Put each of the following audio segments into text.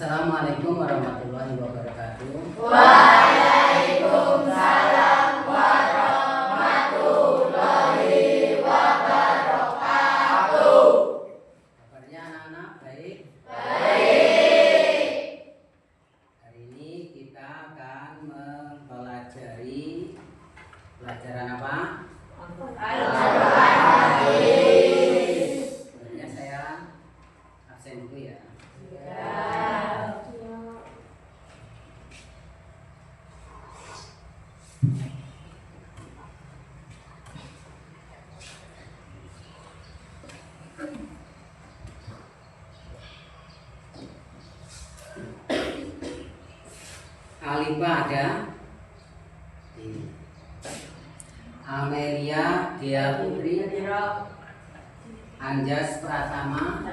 Assalamualaikum warahmatullahi wabarakatuh. Waalaikumsalam warahmatullahi wabarakatuh. Kabarnya anak-anak baik? Baik. Hari ini kita akan mempelajari pelajaran apa? Al-Quran. Sebenarnya saya absen dulu ya. Alifah ada. Amelia Dia Putri, Anjas Pratama,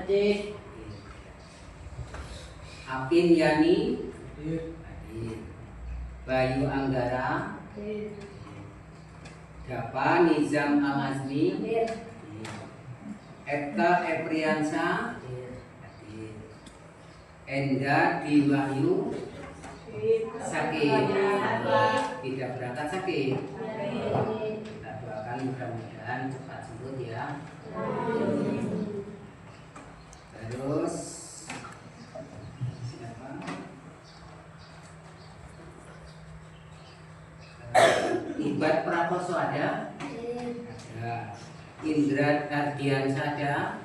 Apin Yani, Bayu Anggara, Dapa Nizam Al-Azmi, Eka Epriansa, Enda Diwahyu, sakit, tidak berangkat sakit. Kita doakan mudah-mudahan cepat sembuh ya. Terus siapa? Ibat Prakoso ada? Ada. Indra Ardiansa ada?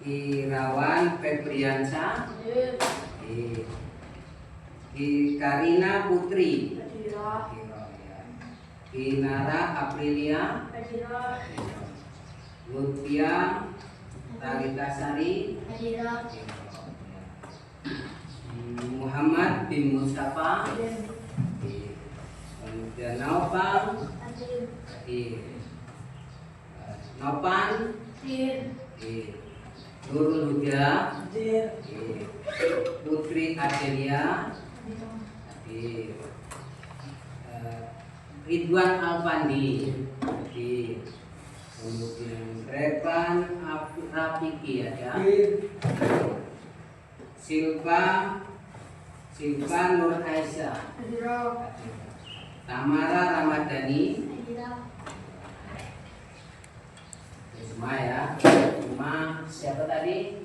Irawan Febriansa? Karina Putri, Inara Aprilia, Lutfia Talitasari, Muhammad bin Mustafa, kemudian Nopan, Nurul Huda, Putri Adelia, Ridwan Alfandi, kemudian Revan Rafiki ada, Silva Nur Aisyah, Tamara Ramadhani, semua ya, semua siapa tadi?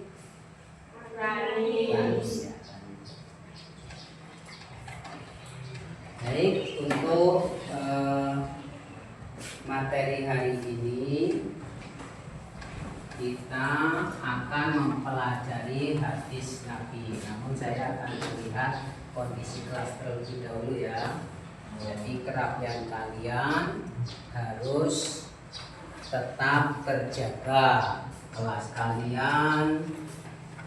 Rani. Baik, untuk materi hari ini kita akan mempelajari hadis Nabi. Namun saya akan melihat kondisi kelas terlebih dahulu ya. Jadi kerapian kalian harus tetap terjaga, kelas kalian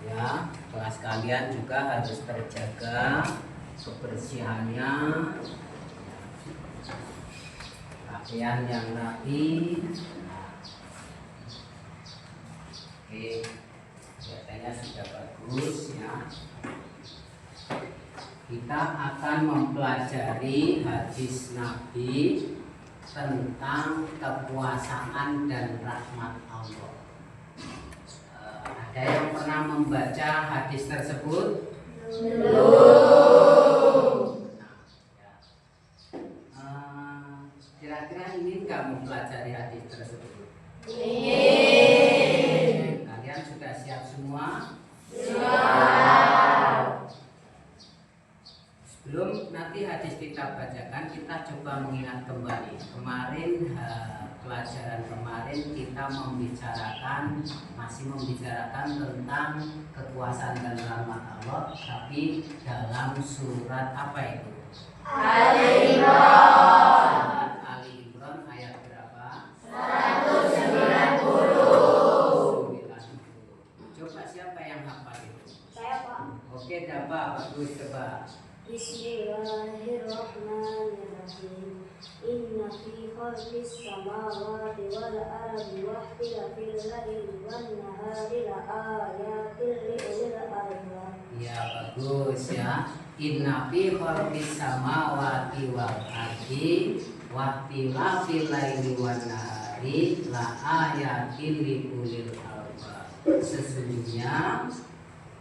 ya, kelas kalian juga harus terjaga kebersihannya, pakaian yang rapi. Oke, kelihatannya sudah bagus ya. Kita akan mempelajari hadis Nabi tentang kekuasaan dan rahmat Allah. Ada yang pernah membaca hadis tersebut? Belum. Kira-kira ingin nggak mempelajari hadis tersebut? Ingin. Kalian sudah siap semua? Siap. Sebelum nanti hadis kita bacakan, kita coba mengingat kembali. Kemarin pelajaran kemarin kita masih membicarakan tentang kekuasaan dan rahmat Allah, tapi dalam surat apa itu? Ali Imran ayat berapa? 190. Coba siapa yang hafal itu? Saya, Pak. Oke, Dapa, bagus, coba. Bismillahirrahmanirrahim. Inna fi khalqis samawati wal ardi wa ikhtilafil laili wan nahari la ayatin li ulil albab. Ya, bagus ya. Inna fi khalqis samawati wal ardi wa ikhtilafil laili wan nahari la ayatin li ulil albab. Sesungguhnya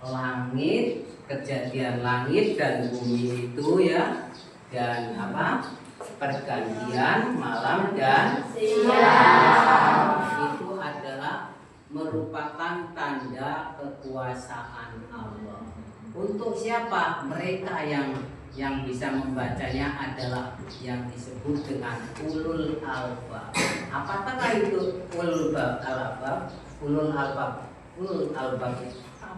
langit, kejadian langit dan bumi itu ya, dan apa? Pergantian malam dan siang itu adalah merupakan tanda kekuasaan Allah. Untuk siapa? Mereka yang bisa membacanya adalah yang disebut dengan ulul albab. Apakah itu ulul albab? Ulul albab. Ulul albab itu apa?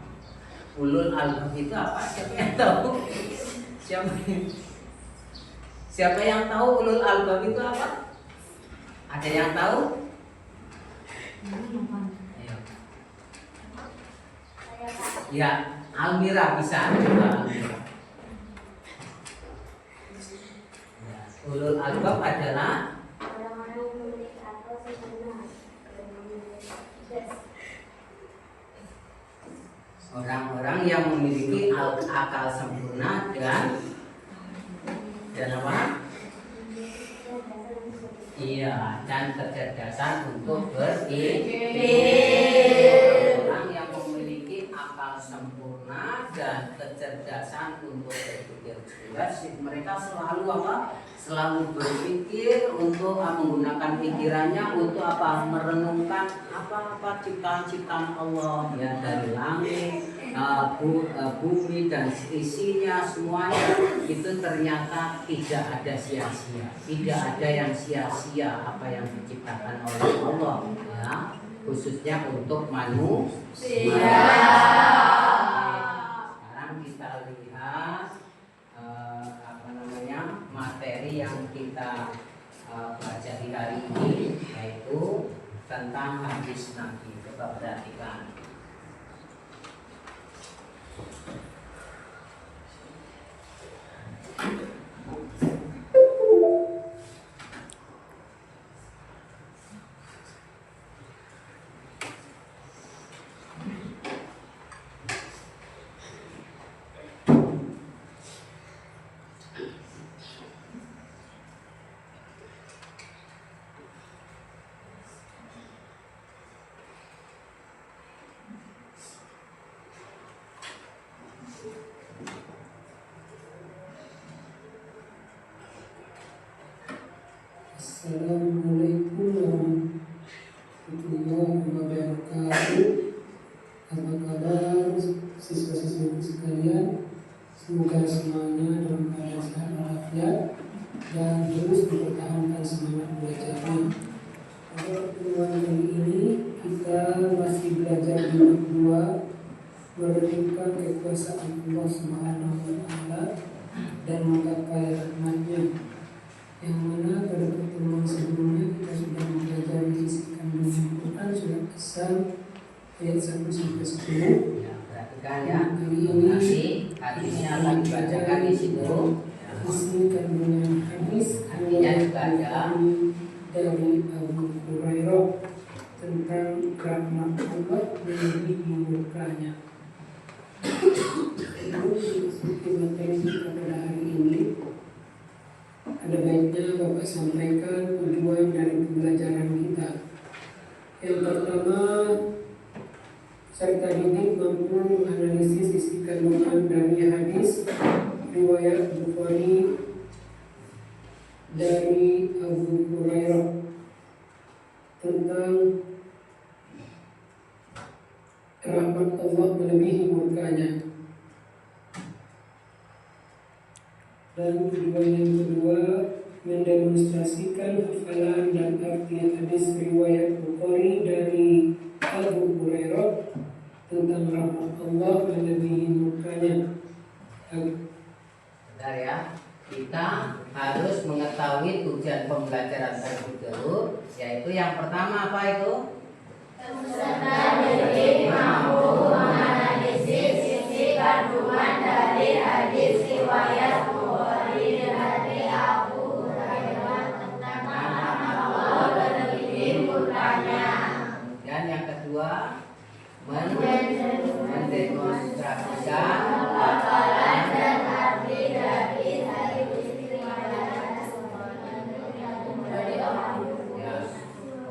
Ulul albab itu apa? Siapa yang tahu? Siapa yang tahu ulul albab itu apa? Ada yang tahu? Ayo. Ya, Almira bisa. Coba Almira. Ya, ulul albab adalah orang-orang yang memiliki akal sempurna dan memiliki orang-orang yang memiliki akal sempurna dan apa? Iya, dan kecerdasan untuk berpikir. Orang yang memiliki akal sempurna dan kecerdasan untuk berpikir jelas, mereka selalu apa? Selalu berpikir untuk menggunakan pikirannya untuk apa? Merenungkan apa ciptaan-ciptaan Allah ya, dari langit, bumi dan isinya semuanya itu ternyata tidak ada sia-sia, tidak ada yang sia-sia apa yang diciptakan oleh Allah ya, khususnya untuk manusia. Sekarang kita lihat materi yang kita pelajari hari ini, yaitu tentang hadis Nabi. Coba perhatikan. Assalamualaikum warahmatullahi wabarakatuh. Apa kabar siswa-siswa sekalian? Semoga semuanya dalam keadaan sehat walafiat dan terus mempertahankan semangat belajarnya. Pada pertemuan kali ini kita masih belajar di bab 2, merenungkan kekuasaan Allah Subhanahu wa Ta'ala dan menggapai rahmatnya, yang mana pada pertemuan sebelumnya kita sudah mempelajari isi kandungan Quran surat As-Sam ayat 1 sampai 10. Ya, perhatikan ya. Kali ini hadisnya akan dibacakan di situ. isi kandungan hadis Artinya juga ada dari Abu Hurairah tentang rahmat Allah melebihi murkanya. Seperti materi kita pada hari ini, ada baiknya Bapak sampaikan tujuan dari pembelajaran kita. Yang pertama, serta didik mampu menganalisis isi kandungan dari hadis riwayat Bukhari dari Abu Hurairah tentang rahmat Allah melebihi murkanya. Dan tujuan yang kedua, mendemonstrasikan hafalan dan arti hadis riwayat Bukhari dari Abu Hurairah tentang rahmat Allah melebihi murkanya. Bentar ya, kita harus mengetahui tujuan pembelajaran terlebih dahulu, yaitu yang pertama apa itu? Peserta didik mampu menganalisis isi kandungan dari hadis riwayat Bukhari dari Abu Hurairah tentang rahmat Allah melebihi murkanya. Dan yang kedua, mendemonstrasikan hafalan dan arti dari hadis riwayat Bukhari. ya.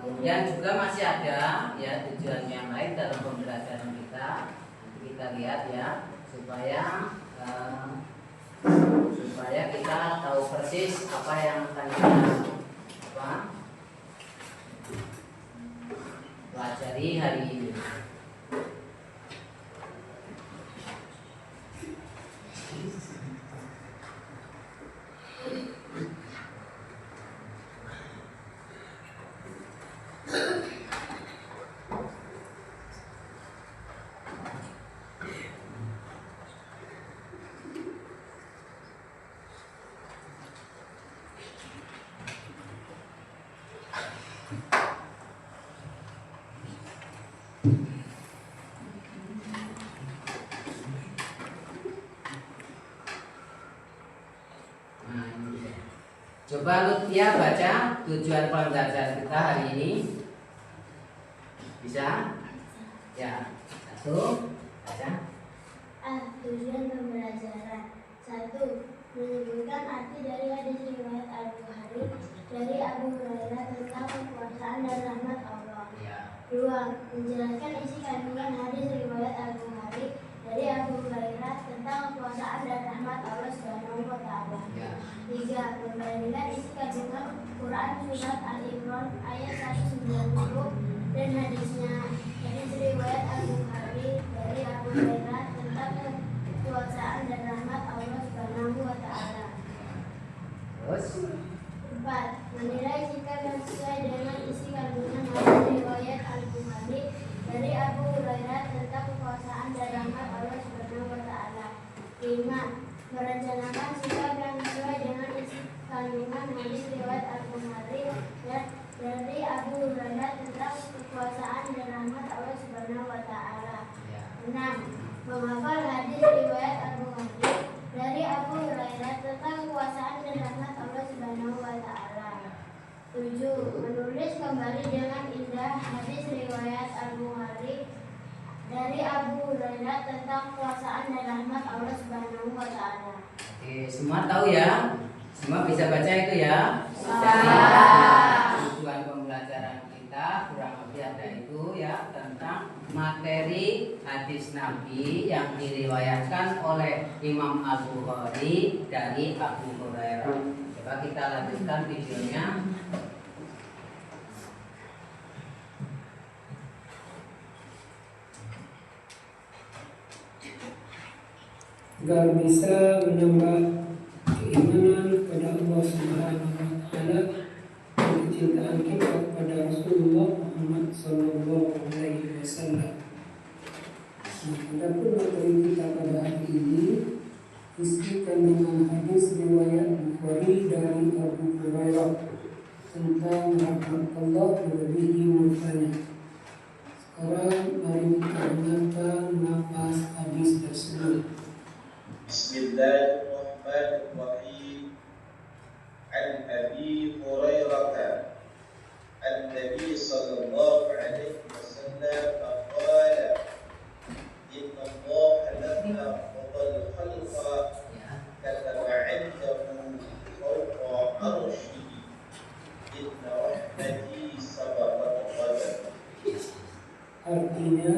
Kemudian juga masih ada ya tujuan yang lain dalam pembelajaran kita, lihat ya, supaya kita tahu persis apa yang akan kita pelajari hari ini. Coba Lutfia baca tujuan pembelajaran kita hari ini. Bisa? Ya. Satu, baca. Tujuan pembelajaran. 1. Menyebutkan arti dari hadis riwayat Al-Bukhari dari Abu Hurairah tentang kekuasaan dan rahmat Allah. Ya. 2. Menjelaskan isi kandungan hadis riwayat Al-Bukhari dari Abu Hurairah tentang kekuasaan dan rahmat Allah Subhanahu wa Ta'ala. Ya. 3. Membandingkan isi kandungan Quran Surat Al-Imran ayat 190 dan hadisnya hadis riwayat Al-Bukhari dari Abu Hurairah tentang kekuasaan dan rahmat Allah Subhanahu wa Ta'ala. Terus 4. Menilai sikap yang sesuai dengan isi kandungan hadis riwayat Al-Bukhari dari Abu Hurairah tentang kekuasaan dan rahmat Allah Subhanahu wa Ta'ala. 5. Merencanakan sikap yang sesuai dengan isi kandungan hadis riwayat Al-Bukhari dari Abu Hurairah tentang kekuasaan dan rahmat Allah Subhanahu wa Ta'ala. 6. Menghafal hadis riwayat Al-Bukhari dari Abu Hurairah tentang kekuasaan dan rahmat Allah Subhanahu wa Ta'ala. 7. Menulis kembali dengan indah hadis riwayat Al-Bukhari dari Abu Hurairah tentang kekuasaan dan rahmat Allah Subhanahu wa Ta'ala. oke, semua tahu ya? Semua bisa baca itu ya? Bisa. Tujuan pembelajaran kita kurang lebih ada itu ya, tentang materi hadis Nabi yang diriwayatkan oleh Imam Al-Bukhari dari Abu Hurairah. Coba kita lanjutkan videonya. Agar bisa menambah keimanan kepada Allah Subhanahu wa Ta'ala dan kecintaan kita kepada Rasulullah Muhammad Sallallahu Alaihi Wasallam. Adapun materi kita pada hari ini isi kandungan hadis riwayat Bukhari dari Abu Hurairah tentang rahmat Allah melebihi murkanya. Sekarang mari kita dengarkan nafas hadis tersebut. بسم الله الرحمن الرحيم. عن أبي هريرة النبي صلى الله عليه وسلم قال إن الله لما قضى الخلق كتب عنده فوق عرشه إن رحمتي سبقت غضبي. Artinya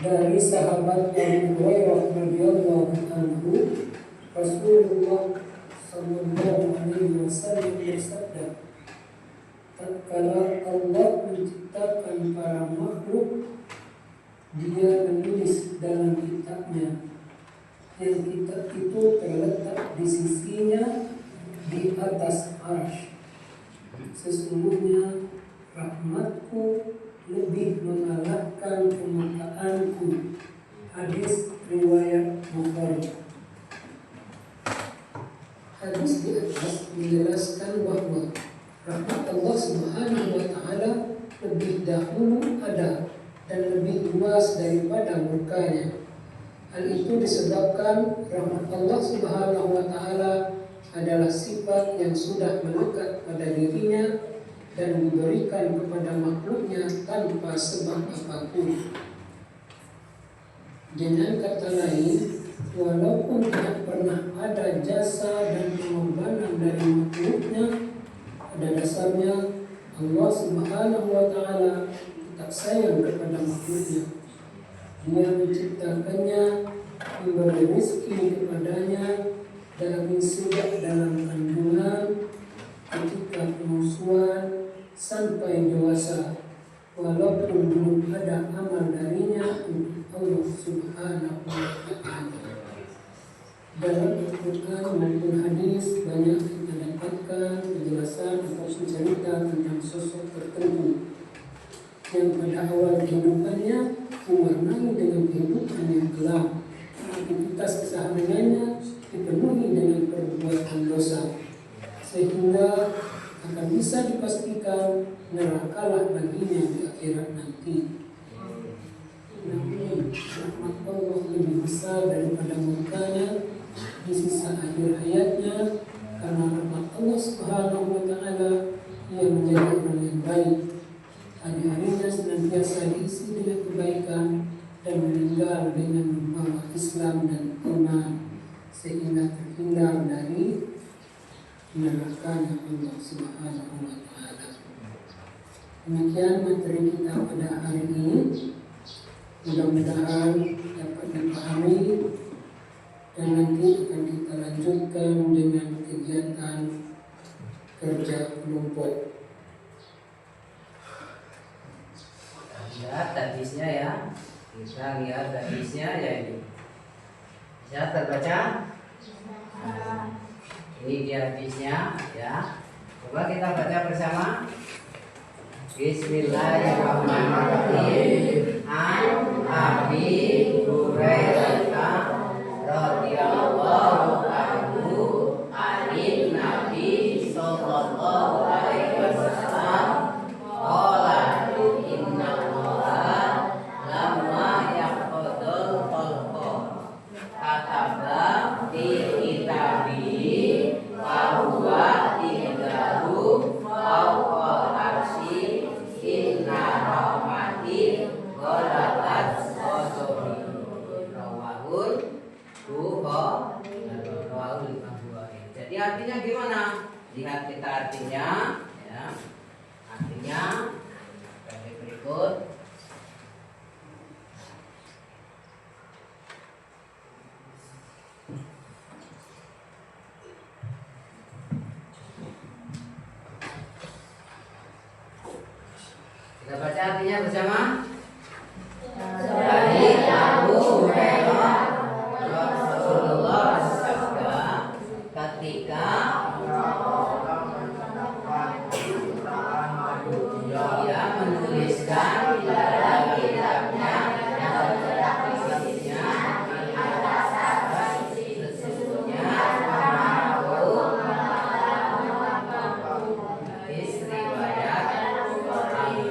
dari sahabat Abu Hurairah radhiyallahu anhu, Rasulullah sallallahu alaihi wasallam bersabda, tatkala Allah menciptakan para makhluk, Dia menulis dalam kitabnya, yang kitab itu terletak di sisinya di atas arsy. Sesungguhnya rahmatku lebih mengalahkan kemurkaanku. Hadis riwayat Bukhari. Hadis di atas menjelaskan bahwa rahmat Allah Subhanahu wa Ta'ala lebih dahulu ada dan lebih luas daripada murkanya. Hal itu disebabkan rahmat Allah Subhanahu wa Ta'ala adalah sifat yang sudah melekat pada dirinya dan diberikan kepada makhluknya tanpa sebab apapun. Dengan kata lain, walaupun tidak pernah ada jasa dan pengorbanan dari makhluknya, pada dasarnya Allah Subhanahu wa Ta'ala tetap sayang kepada makhluknya. Dia menciptakannya, memberi rezeki kepadanya dari sejak dalam kandungan, ketika pemusuhan sampai dewasa, walaupun belum ada amal darinya untuk Allah Subhanahu wa Ta'ala. Dalam Al-Quran maupun hadis banyak kita dapatkan penjelasan atau cerita tentang sosok tertentu yang pada awal kehidupannya mewarnai dengan kehidupan yang gelap. Aktivitas kesehariannya dipenuhi dengan perbuatan dosa, sehingga akan bisa dipastikan nerakalah baginya di akhirat nanti. Namun rahmat Allah lebih besar daripada murkanya di sisa akhir hayatnya, karena rahmat Allah Subhanahu wa Ta'ala yang menjadi orang yang baik. Hari-harinya senantiasa diisi dengan kebaikan dan meninggal dengan membawa Islam dan iman, sehingga terhindar dari nerakanya Allah Subhanahu wa Ta'ala. Demikian materi kita pada hari ini. Mudah-mudahan dapat dipahami dan nanti akan kita lanjutkan dengan kegiatan kerja kelompok. Lihat hadisnya ya, kita lihat hadisnya ya ini. Bisa terbaca? Ini dia hadisnya ya. Coba kita baca bersama. Bismillahirrahmanirrahim. An Abi Hurairah radhiyallahu anhu anin Nabi sallallahu alaihi wasallam qala inna Allaha lamma yaqdul khalqa kataba fi kitabihi wa huwa indahu fawqa arsy inna rahmati ghalabat ghadabi rawahul Bukhari. Jadi artinya gimana? Lihat kita artinya ya. Artinya sebagai berikut. Kita baca artinya bersama. Dari Abu Hurairah Rasulullah bersabda, ketika dia menuliskan dalam kitabnya yang isinya sesungguhnya aku hadis riwayat Al-Bukhari.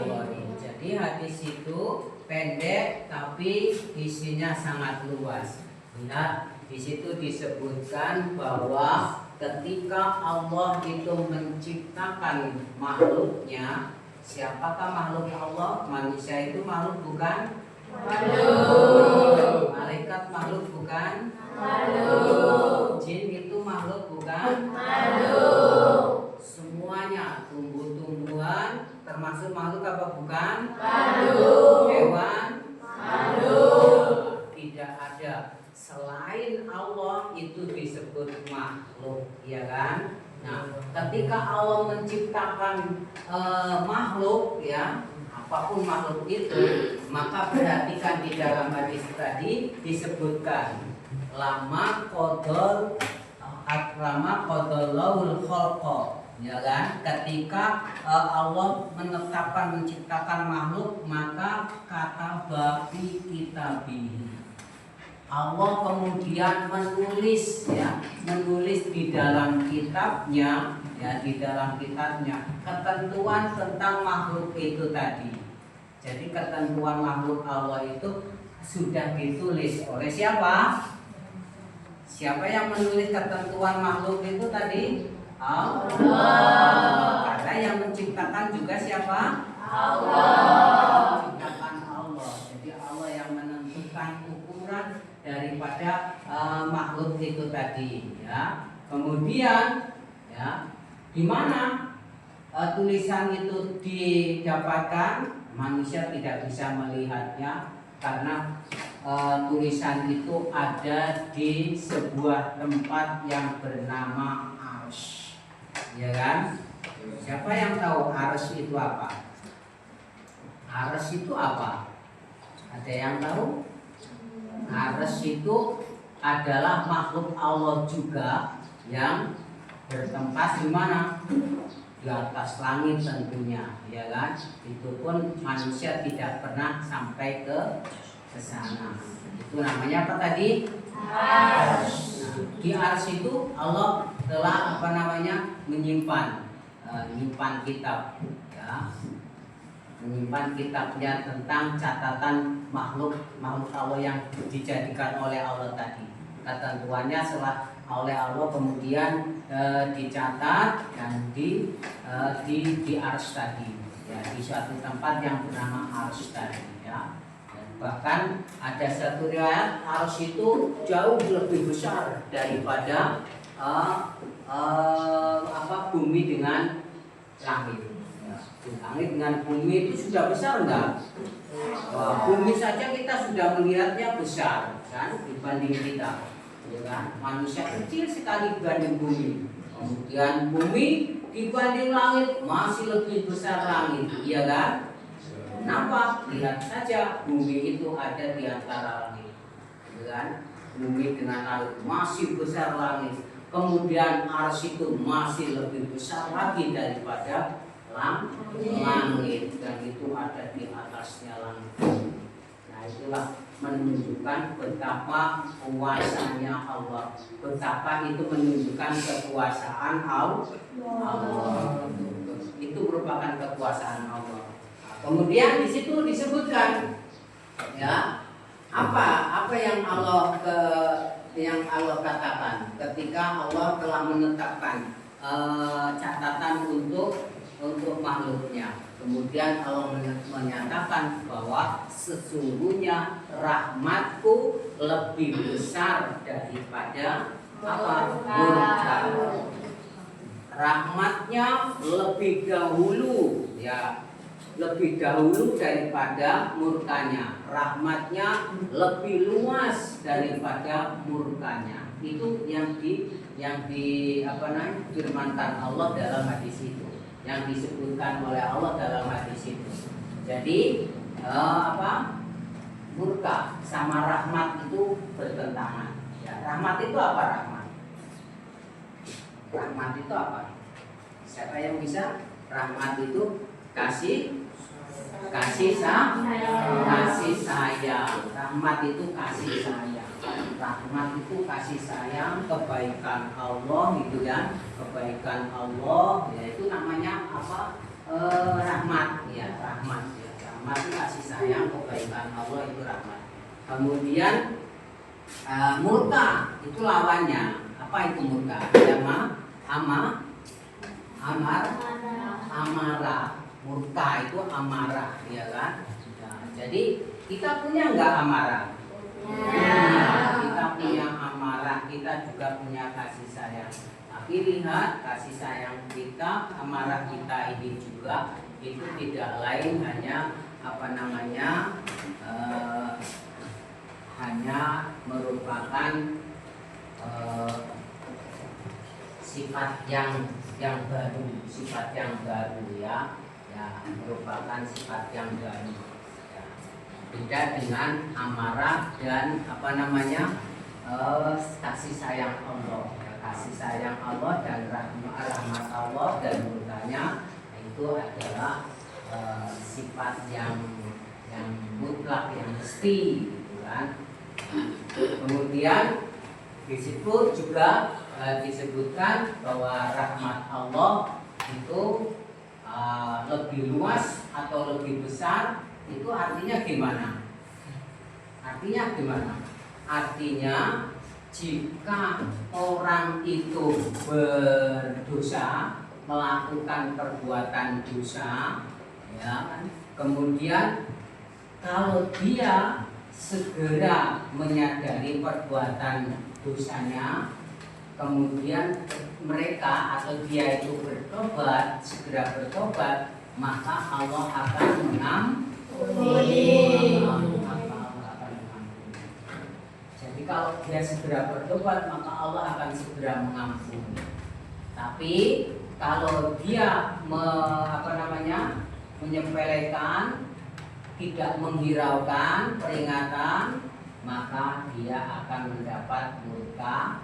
Jadi hadis itu pendek tapi isinya sangat luas. Lihat di situ disebutkan bahwa ketika Allah itu menciptakan makhluknya, siapakah makhluk Allah? Manusia itu makhluk bukan? Makhluk. Malaikat makhluk bukan? Makhluk. Jin itu makhluk bukan? Makhluk. Semuanya tumbuh-tumbuhan termasuk makhluk apa bukan? Makhluk. Hewan? Makhluk. Tidak ada selain Allah itu disebut makhluk, ya kan? Nah, ketika Allah menciptakan makhluk, ya, apapun makhluk itu, maka perhatikan di dalam hadis tadi disebutkan lama qadallahul khalqa, ya kan? Ketika Allah menetapkan menciptakan makhluk, maka kata babi kitabihi. Allah kemudian menulis di dalam kitabnya, ketentuan tentang makhluk itu tadi. Jadi ketentuan makhluk Allah itu sudah ditulis oleh siapa? Siapa yang menulis ketentuan makhluk itu tadi? Allah. Karena yang menciptakan juga siapa? Allah. Menciptakan Allah. Jadi Allah yang menentukan ukuran daripada makhluk itu tadi, ya. Kemudian, ya, di mana tulisan itu didapatkan? Manusia tidak bisa melihatnya, karena tulisan itu ada di sebuah tempat yang bernama Arsy, ya kan? Siapa yang tahu Arsy itu apa? Arsy itu apa? Ada yang tahu? Arsy itu adalah makhluk Allah juga yang bertempat di mana? Di atas langit tentunya, ya kan? Itu pun manusia tidak pernah sampai ke sana. Itu namanya apa tadi? Arsy. Nah, di Arsy itu Allah telah menyimpan kitab, ya. Menyimpan kitabnya tentang catatan makhluk Allah yang dijadikan oleh Allah tadi. Ketentuannya setelah oleh Allah kemudian dicatat dan di Arsy tadi, ya, di suatu tempat yang bernama Arsy tadi, ya. Bahkan ada satu riwayat Arsy itu jauh lebih besar daripada bumi dengan langit. Ya, langit dengan bumi itu sudah besar enggak? Bumi saja kita sudah melihatnya besar kan dibanding kita. Ya kan? Manusia kecil sekali dibanding bumi. Kemudian bumi dibanding langit masih lebih besar langit, iya kan? Kenapa? Lihat saja bumi itu ada di antara langit, ya kan? Bumi dengan langit masih besar langit. Kemudian Arsy itu masih lebih besar lagi daripada langit, dan itu ada di atasnya langit. Nah, itulah menunjukkan betapa kuasanya Allah. Betapa itu menunjukkan kekuasaan Allah. Itu merupakan kekuasaan Allah. Kemudian di situ disebutkan, ya, apa yang Allah katakan ketika Allah telah menetapkan catatan untuk makhluknya. Kemudian Allah menyatakan bahwa sesungguhnya rahmatku lebih besar daripada murka. Rahmatnya lebih dahulu, ya, lebih dahulu daripada murkanya. Rahmatnya lebih luas daripada murkanya. Itu yang firmankan Allah dalam hadis itu, yang disebutkan oleh Allah dalam hadis itu. Jadi murka sama rahmat itu bertentangan. Ya, rahmat itu apa rahmat? Rahmat itu apa? Siapa yang bisa? Rahmat itu kasih sayang. Rahmat itu kasih sayang. Rahmat itu kasih sayang, kebaikan Allah, gitu ya. Kebaikan Allah, yaitu namanya apa? Rahmat, ya, rahmat. Ya. Rahmat itu kasih sayang, kebaikan Allah itu rahmat. Kemudian murka itu lawannya. Apa itu murka? Amarah. Murka itu amarah, ya kan? Nah, jadi kita punya nggak amarah? Nah, kita punya amarah, kita juga punya kasih sayang. Tapi lihat kasih sayang kita, amarah kita ini juga itu tidak lain hanya hanya merupakan sifat yang baru, ya, merupakan sifat yang baru. Ya. Beda dengan amarah dan kasih sayang Allah. Ya, kasih sayang Allah dan rahmat Allah dan murkanya itu adalah sifat yang mutlak, yang mesti, gitu kan. Kemudian di situ juga disebutkan bahwa rahmat Allah itu lebih luas atau lebih besar. Itu artinya gimana? Artinya jika orang itu berdosa, melakukan perbuatan dosa, ya kan? Kemudian kalau dia segera menyadari perbuatan dosanya, kemudian mereka atau dia itu segera bertobat, maka Allah akan mengampuni. kalau dia segera bertobat maka Allah akan segera mengampuni. Tapi kalau dia menyepelekan, tidak menghiraukan peringatan, maka dia akan mendapat murka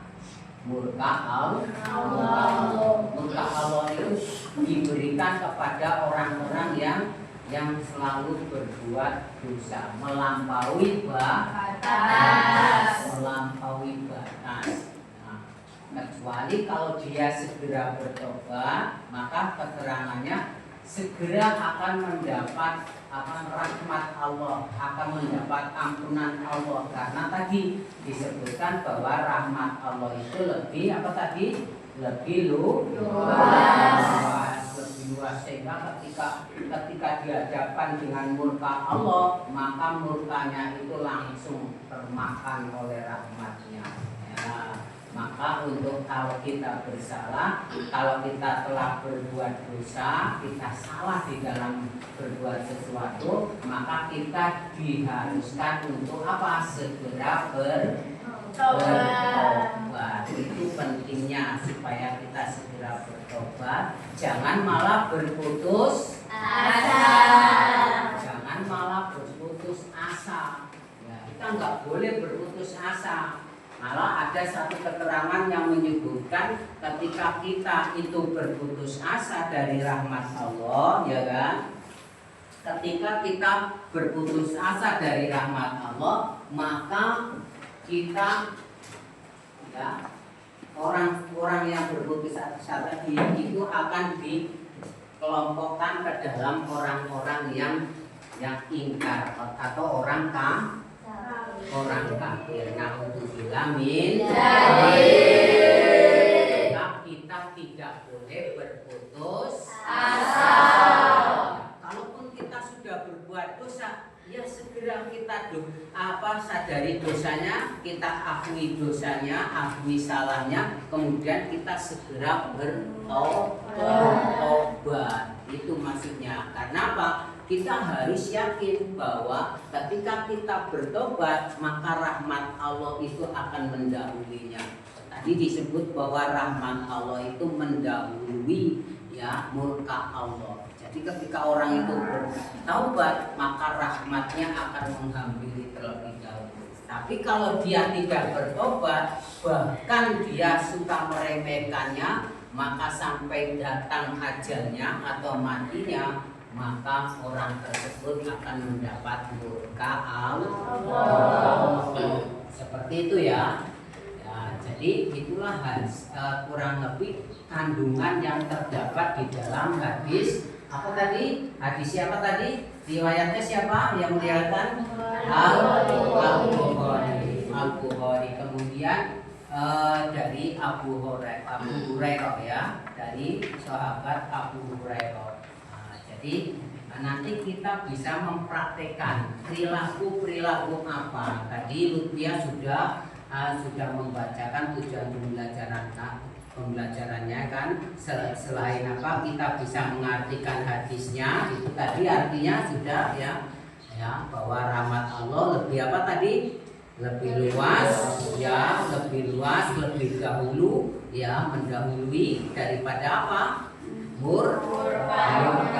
Allah. Murka Allah itu diberikan kepada orang-orang yang selalu berbuat dosa, melampaui batas. Kecuali kalau dia segera bertobat, maka keterangannya segera akan mendapat rahmat Allah, akan mendapat ampunan Allah, karena tadi disebutkan bahwa rahmat Allah itu lebih luas, sehingga ketika dihadapkan dengan murka Allah, maka murkanya itu langsung termakan oleh rahmatnya. Ya. Maka untuk kalau kita bersalah, kalau kita telah berbuat dosa, kita salah di dalam berbuat sesuatu, maka kita diharuskan untuk apa? Segera bertobat. Itu pentingnya supaya kita segera bertobat. Jangan malah berputus asa. Jangan malah berputus asa. Ya, kita nggak boleh berputus asa. Malah ada satu keterangan yang menyebutkan ketika kita itu berputus asa dari rahmat Allah, ya kan? Ketika kita berputus asa dari rahmat Allah, maka kita, ya, orang-orang yang berputus asa tadi itu akan dikelompokkan ke dalam orang-orang yang ingkar atau orang kafir. Na'udzubillah min dzalik. Kita tidak boleh berputus asa. Kalaupun kita sudah berbuat dosa, ya segera kita sadari dosanya, kita akui dosanya, akui salahnya, kemudian kita segera bertobat. Itu maksudnya. Karena apa? Kita harus yakin bahwa ketika kita bertobat, maka rahmat Allah itu akan mendahulunya. Tadi disebut bahwa rahmat Allah itu mendahului, ya, murka Allah. Jadi ketika orang itu bertaubat, maka rahmatnya akan menghampiri terlebih dahulu. Tapi kalau dia tidak bertobat, bahkan dia suka meremehkannya, maka sampai datang ajalnya atau matinya, maka orang tersebut akan mendapat murka Allah. Seperti itu ya. Jadi itulah kurang lebih kandungan yang terdapat di dalam hadis. Apa tadi? Hadis siapa tadi? Riwayatnya siapa yang meriwayatkan? Al-Bukhari. Kemudian dari Abu Hurairah ya, dari sahabat Abu Hurairah. Jadi nanti kita bisa mempraktekkan perilaku apa. Tadi Lutfia sudah membacakan tujuan pembelajarannya kan. Selain apa, kita bisa mengartikan hadisnya. Itu tadi artinya sudah ya bahwa rahmat Allah lebih apa tadi? Lebih luas, lebih dahulu, ya, mendahului daripada apa? Murkanya,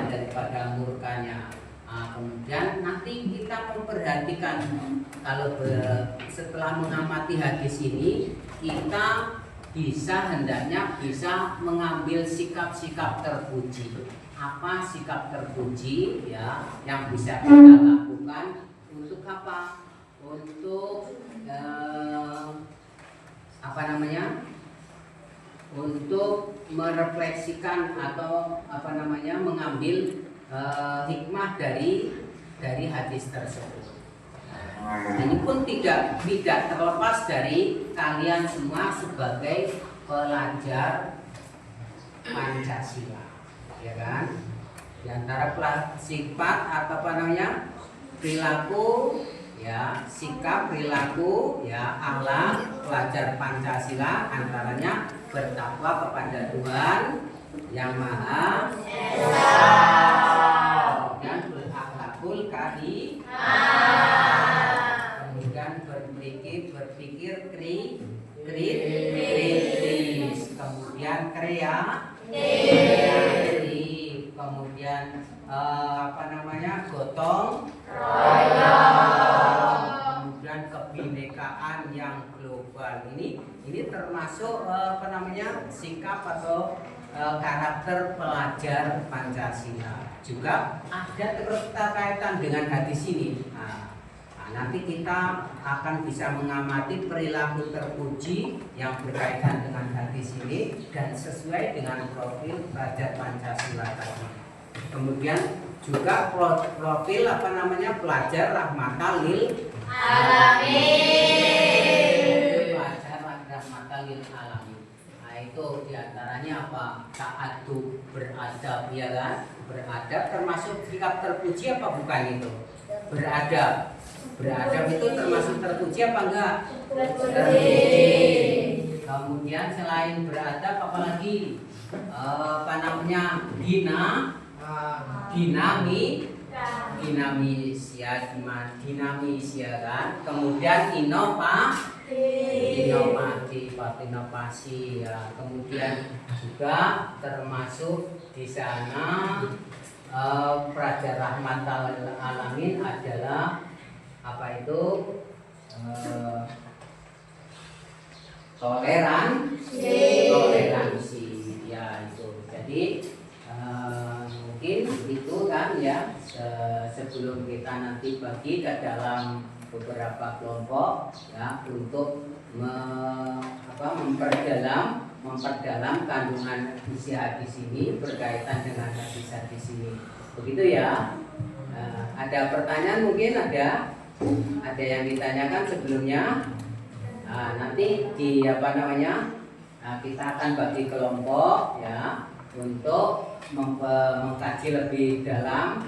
daripada murkanya. Kemudian nanti kita memperhatikan kalau setelah mengamati hadis ini, kita hendaknya bisa mengambil sikap-sikap terpuji. Apa sikap terpuji, ya, yang bisa kita lakukan untuk apa? Untuk untuk merefleksikan atau mengambil hikmah dari hadis tersebut. Ini pun tidak terlepas dari kalian semua sebagai pelajar Pancasila, ya kan? Di antara sifat atau perilaku, ya, sikap, perilaku, ya, akhlak pelajar Pancasila antaranya bertakwa kepada Tuhan yang Maha Esa, dan berakhlakul karimah, kemudian berpikir kritis, kemudian kreatif, kemudian gotong royong, kemudian kebinekaan yang global. Ini termasuk sikap atau karakter pelajar Pancasila. Juga ada keterkaitan dengan hadis ini. Nanti kita akan bisa mengamati perilaku terpuji yang berkaitan dengan hadis ini dan sesuai dengan profil pelajar Pancasila tadi. Kemudian juga profil pelajar rahmatan lil alamin. Pelajar rahmatan lil alamin. Nah, itu diantaranya apa? Ta'adub, beradab, ya kan? Beradab termasuk sikap terpuji apa bukan itu? Beradab. Beradab itu termasuk terpuji apa enggak? Terpuji. Kemudian selain beradab apalagi? Dinamis ya kan. Kemudian inovasi ya. Kemudian juga termasuk di sana pelajar rahmatal alamin adalah toleransi ya itu. Jadi mungkin itu kan ya, sebelum kita nanti bagi ke dalam beberapa kelompok ya untuk memperdalam kandungan isi hadis ini berkaitan dengan hadis-hadis ini. Begitu ya. Ada pertanyaan mungkin ada yang ditanyakan sebelumnya. Nanti kita akan bagi kelompok ya untuk mengkaji lebih dalam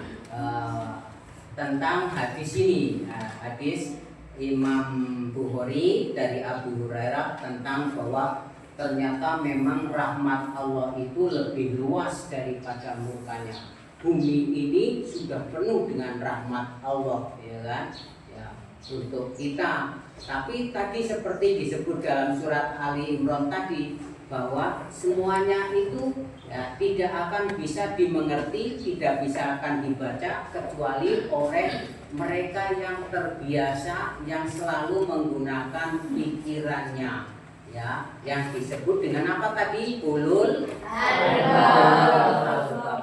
tentang hadis ini. Hadis Imam Bukhari dari Abu Hurairah tentang bahwa ternyata memang rahmat Allah itu lebih luas daripada murkanya. Bumi ini sudah penuh dengan rahmat Allah, ya kan? Ya, untuk kita. Tapi tadi seperti disebut dalam surat Ali Imran tadi bahwa semuanya itu ya, tidak akan bisa dimengerti, tidak bisa akan dibaca kecuali oleh mereka yang terbiasa, yang selalu menggunakan pikirannya. Ya, yang disebut dengan apa tadi? Ulul albab.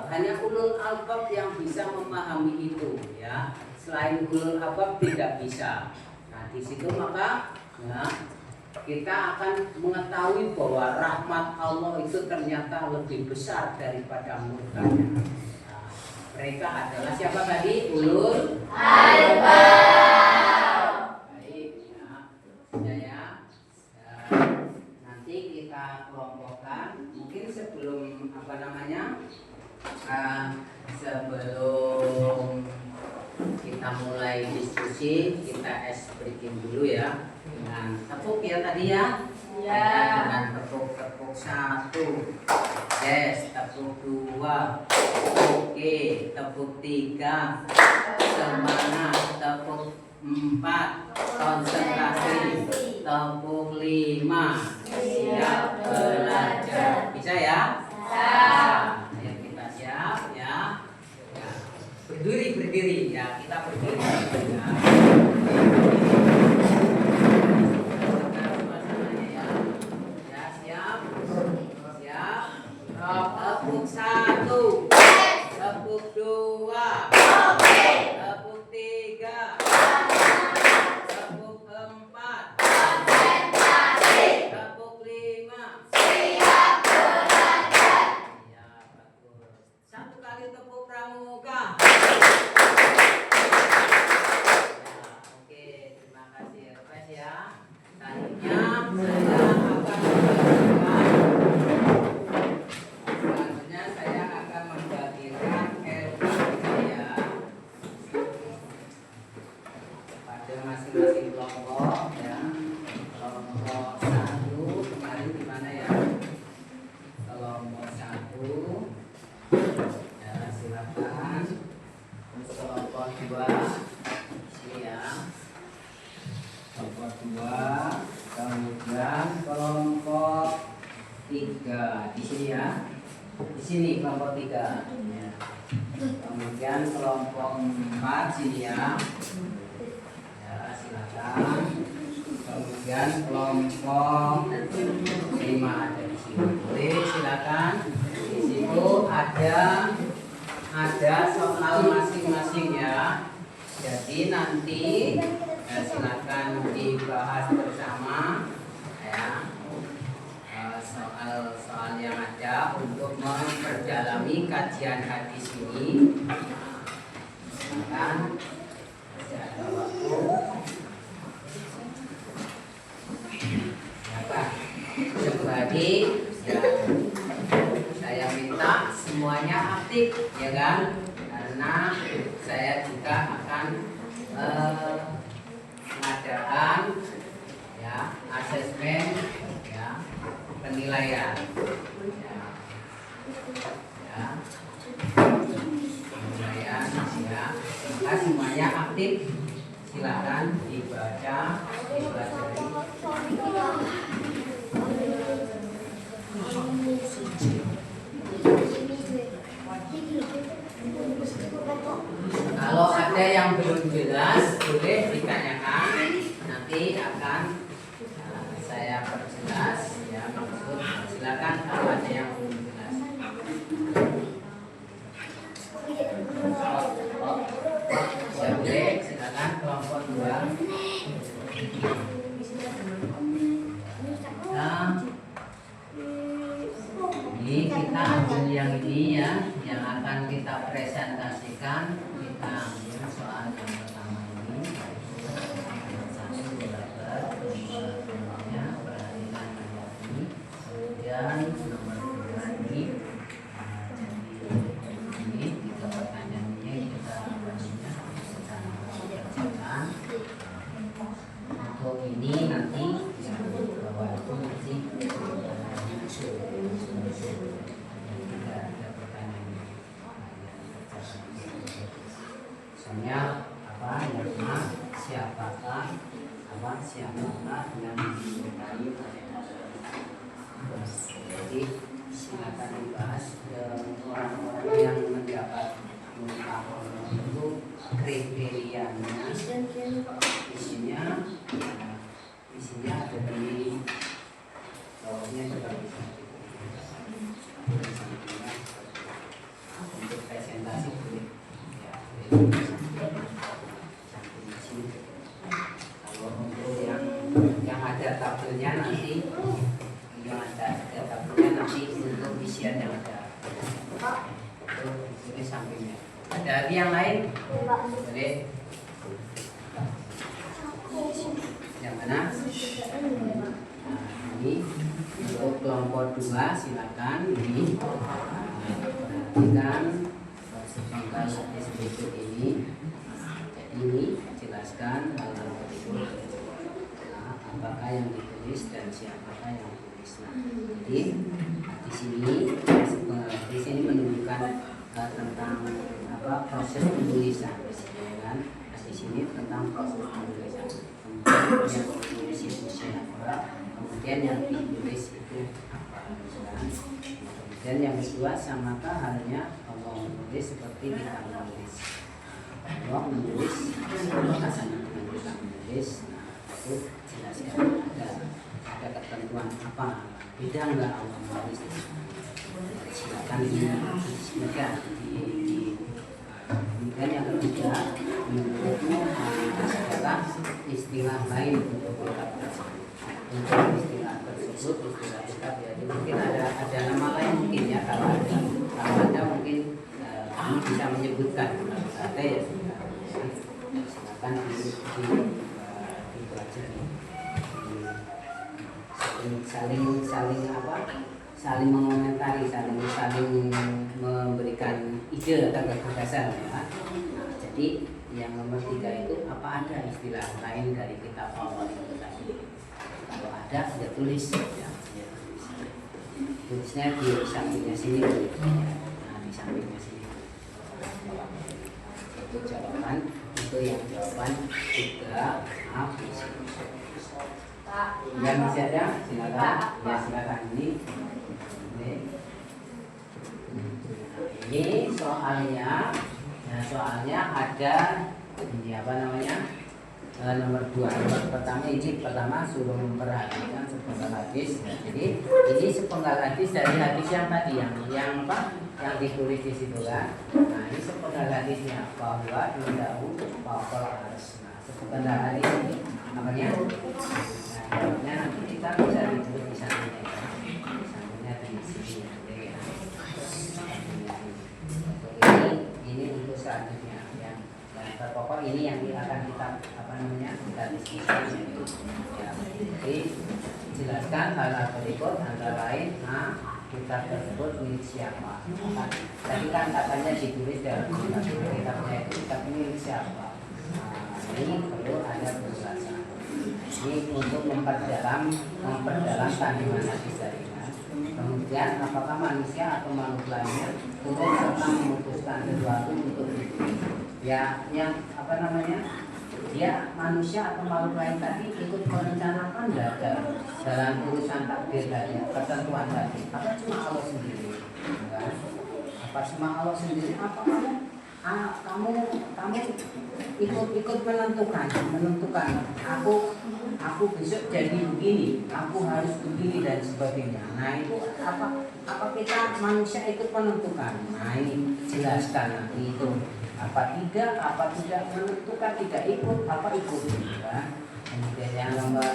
Hanya ulul albab yang bisa memahami itu ya. Selain ulul albab tidak bisa. Nah, di situ maka ya, kita akan mengetahui bahwa rahmat Allah itu ternyata lebih besar daripada murkanya. Nah, mereka adalah siapa tadi? Ulul albab. Baik ya. Nanti kita kelompokkan. Mungkin sebelum sebelum kita mulai diskusi, kita breaking dulu ya dengan tepuk ya tadi ya. Dengan tepuk 1, yes, tepuk 2, oke, tepuk 3, semangat, tepuk 4, konsentrasi, tepuk 5, siap belajar. Bisa ya? Ayo kita siap ya. Berdiri ya, kita berdiri ya. Tepuk 1, tepuk 2, tepuk 3, tepuk 4, tepuk 5, 3 di sini ya. Di sini kelompok 3. Ya. Kemudian kelompok 4 sini ya. Ya, silakan. Kemudian kelompok 5 ada di sini. Boleh silakan. Di situ ada soal masing-masing ya. Jadi nanti silakan dibahas bersama ya. Soal-soal yang ada untuk memperdalami kajian hadis ini. Silakan. Ada waktu. Jadi ya, saya minta semuanya aktif ya kan, karena saya juga akan mengadakan ya asesmen ya penilaian ya penilaian ya. Maka semuanya aktif, silakan dibaca, dipelajari. Kalau ada yang belum jelas boleh ditanyakan, nanti akan saya perjelas ya, maksud silakan kalau ada yang belum jelas. Ya boleh, silakan kelompok 2. Nah, ini kita ambil yang ini ya, yang akan kita presentasikan. Kita ambil soal yang pertama ini. Satu belajar nomornya perhatikan ini. Kemudian nomor 2 ini. Jadi ini 3 pertanyaan ini kita kerjakan. Untuk ini nanti yang bawah itu nanti misalnya apa nama siapakah yang dimintai. Jadi silakan dibahas orang-orang yang mendapat mutahol itu kriterianya isinya ada di bawahnya juga bisa untuk presentasi boleh ya, kalau untuk yang ada tabelnya nanti untuk isian yang ada itu di sampingnya. Ada lagi yang lain? Boleh. Yang mana? Nah, ini untuk kelompok 2 silakan ini perhatikan tentang hadis berikut ini. Ini jelaskan hal-hal berikut. Nah, apakah yang ditulis dan siapakah yang ditulis. Nah, jadi di sini menunjukkan tentang apa proses penulisan, ya kan? Di sini tentang proses penulisan. Kemudian yang ditulis itu siapa, kemudian yang ditulis itu apa, kan? Kemudian yang kedua, samakah halnya Allah menulis seperti kita menulis. Allah menulis, apakah sama dengan kita menulis? Nah, itu jelaskan ada ketentuan apa, beda enggak Allah menulis? Silakan disebutkan kemudian yang ketiga, menurutmu adakah istilah lain untuk kitab tersebut? Untuk istilah tersebut, istilah kitab ya, mungkin ada nama lain mungkin ya, kalau ada mungkin kami bisa menyebutkan. Ada ya, silakan dipelajari. Saling mengomentari, saling memberikan ide atau gagasan ya. Nah, jadi yang nomor 3 itu apa ada istilah lain dari kitab Allah itu tadi? Kalau ada ya tulis ya, tulisnya di sampingnya sini ya. Nah, di sampingnya sini itu jawaban, itu yang jawaban 3 A, B, C. Ya masih ada, silakan. Ya silakan ini. Ini soalnya, nah soalnya ada ini apa namanya? Nomor 2. Nomor pertama suruh memperhatikan sepenggal hadis. Ya, jadi ini sepenggal hadis dari hadis yang tadi yang apa? Yang ditulis di situ kan. Nah, ini sepenggal hadisnya bahwa indahu faqal ars. Nah, sepenggal hadis ini namanya. Nah, nanti kita bisa ditulis di sampingnya. Sampingnya di sini ya. Ini untuk selanjutnya ya. Yang terpokok ini yang akan kita kita diskusikan ya. Jadi jelaskan hal berikut antara lain kitab tersebut milik siapa. Tadi kan katanya ditulis dalam kitabnya itu kitab milik siapa. Ini perlu ada penjelasan. Ini untuk memperdalam kandungan hadis tadi. Kemudian apakah manusia atau makhluk lainnya untuk serta memutuskan sesuatu untuk itu. Ya, yang apa namanya? Dia manusia atau makhluk lain tadi ikut merencanakan dalam urusan takdir tadi, ketentuan tadi. Apa cuma Allah sendiri? Enggak. Apa cuma Allah sendiri? Apa kamu ikut menentukan. Aku besok jadi begini, aku harus begini dan sebagainya. Nah itu apa kita manusia ikut menentukan? Nah ini jelaskan nanti itu. Apa tidak menentukan, tidak ikut, apa ikut ya. Kemudian yang nomor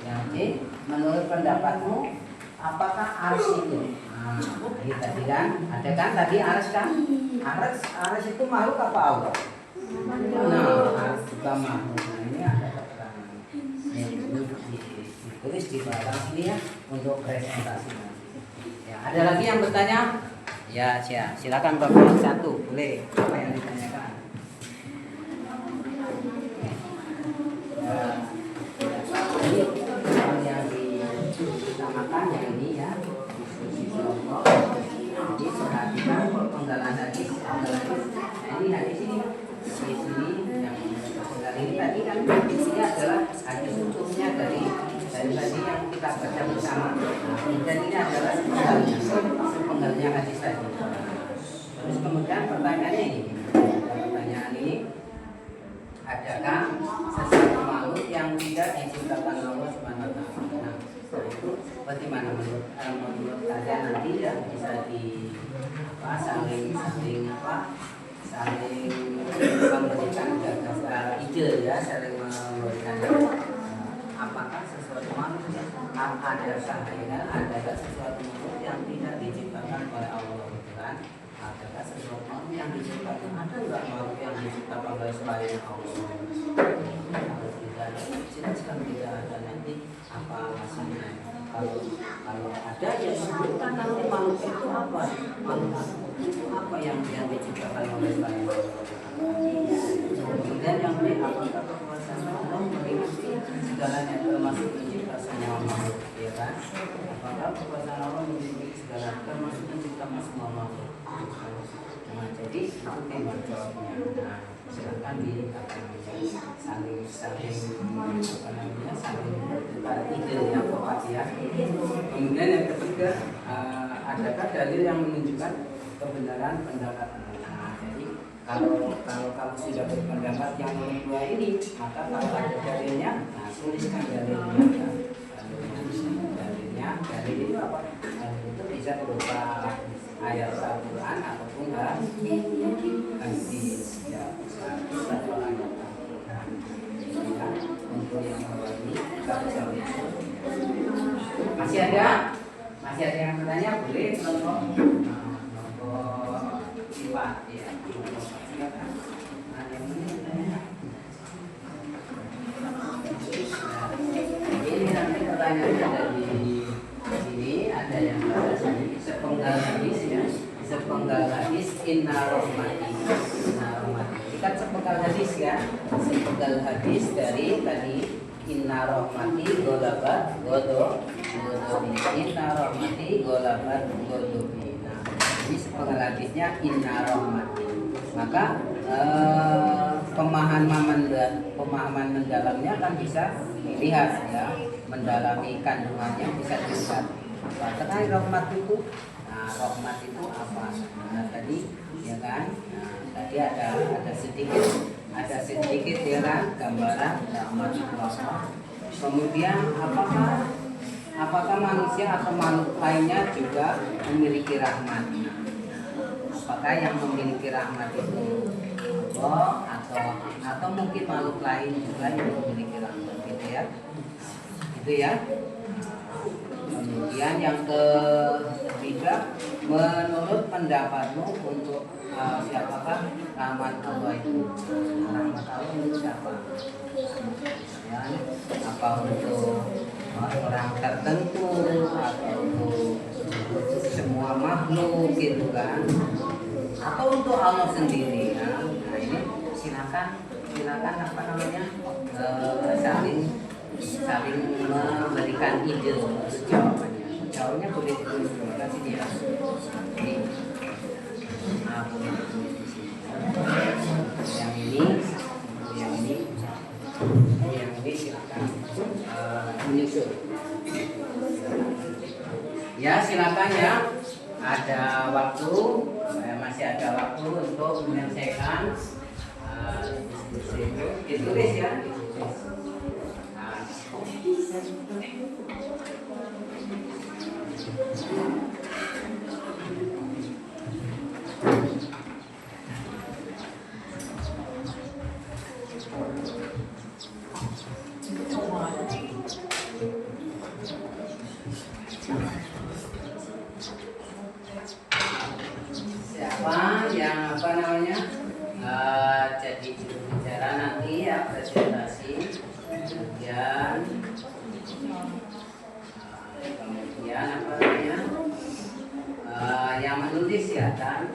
yang C, menurut pendapatmu apakah ars itu? Nah, ini tadi kan ada kan tadi ars kan? Ars itu makhluk apa Allah? Nah, ars juga makhluk. Nah, ini ada keterangan yang ditulis di belakang sini ya untuk presentasi nanti. Ya, ada lagi yang bertanya? Ya, silakan Bapak satu, boleh. Apa yang ditanyakan? Ini yang diutamakan yang ini ya, diskusi kelompok. Jadi perhatikan penggalan hadis. Nah, ini hadis ini di sini yang penggalan ini tadi kan ini adalah hadis utuhnya dari tadi yang kita baca bersama. Dan ini adalah sepenggalnya hadis tadi. Terus kemudian pertanyaannya ini, adakah sesuatu makhluk yang tidak diciptakan Allah Subhanahu wa taala? Nah, itu bagaimana menurut kalian nanti ya bisa saling memberikan ide ya, saling memberikan apakah sesuatu makhluk adakah sesuatu makhluk yang tidak diciptakan oleh Allah kan? Adakah sesuatu makhluk yang diciptakan? Ada enggak makhluk yang diciptakan oleh selain Allah? Kalau tidak jelaskan tidak ada nanti apa hasilnya. Kalau ada ya sebutkan nanti makhluk itu apa? Makhluk itu apa yang diciptakan oleh selain Allah? Kemudian yang lain apakah kekuasaan Allah meliputi segalanya termasuk mencipta semua makhluk, ya kan? Apakah kekuasaan Allah meliputi segalanya termasuk mencipta semua makhluk? Nah, jadi itu tema jawabnya. Nah, silakan saling ide yang tepat ya. Kemudian yang ketiga, adakah dalil yang menunjukkan kebenaran pendapat? Kalau kamu sudah berpendapat yang nomor 2 ini, maka kalau ada dalilnya, nah tuliskan dalilnya. Dalil itu apa? Dalil itu bisa berupa ayat Al-Quran ataupun hadis. Ya, atau ayat Al-Quran. Ya, untuk yang bawah ini kita bisa lihat. Masih ada yang bertanya? Boleh nomor 4 ya. Ini nanti pertanyaannya ada di sini, ada yang pada sini sepenggal hadis ya, sepenggal hadis inna rahmati. Ini kan sepenggal hadis ya, sepenggal hadis dari tadi inna rahmati golabat godobi, inna rahmati golabat godobi. Nah, ini sepenggal hadisnya inna rahmati. Maka pemahaman mendalamnya kan bisa dilihat ya, mendalami kandungannya bisa dilihat. Terkait rahmat itu, nah rahmat itu apa? Nah tadi ya kan, nah, tadi ada sedikit ya kan gambaran rahmat itu apa. Kemudian apakah manusia atau makhluk lainnya juga memiliki rahmat? Apakah yang memiliki rahmat itu Allah atau mungkin makhluk lain juga yang memiliki rahmat gitu ya? Itu ya. Kemudian yang ketiga, menurut pendapatmu untuk siapakah rahmat Allah itu? Rahmat Allah itu siapa? Ya, apa untuk orang tertentu atau untuk semua makhluk gitu kan? Atau untuk Allah sendiri ya? Nah ini silakan apa namanya saling memberikan ide jawabannya boleh ditulis di sini ya. Nah, boleh ditulis di sini. Yang ini silakan menyusul. Ya silakan ya. Ada waktu, masih ada waktu untuk menyelesaikan diskusi itu. Ditulis ya. Siapa yang apa namanya jadi juru bicara nanti ya, presentasi, kemudian apa namanya yang menulis ya kan.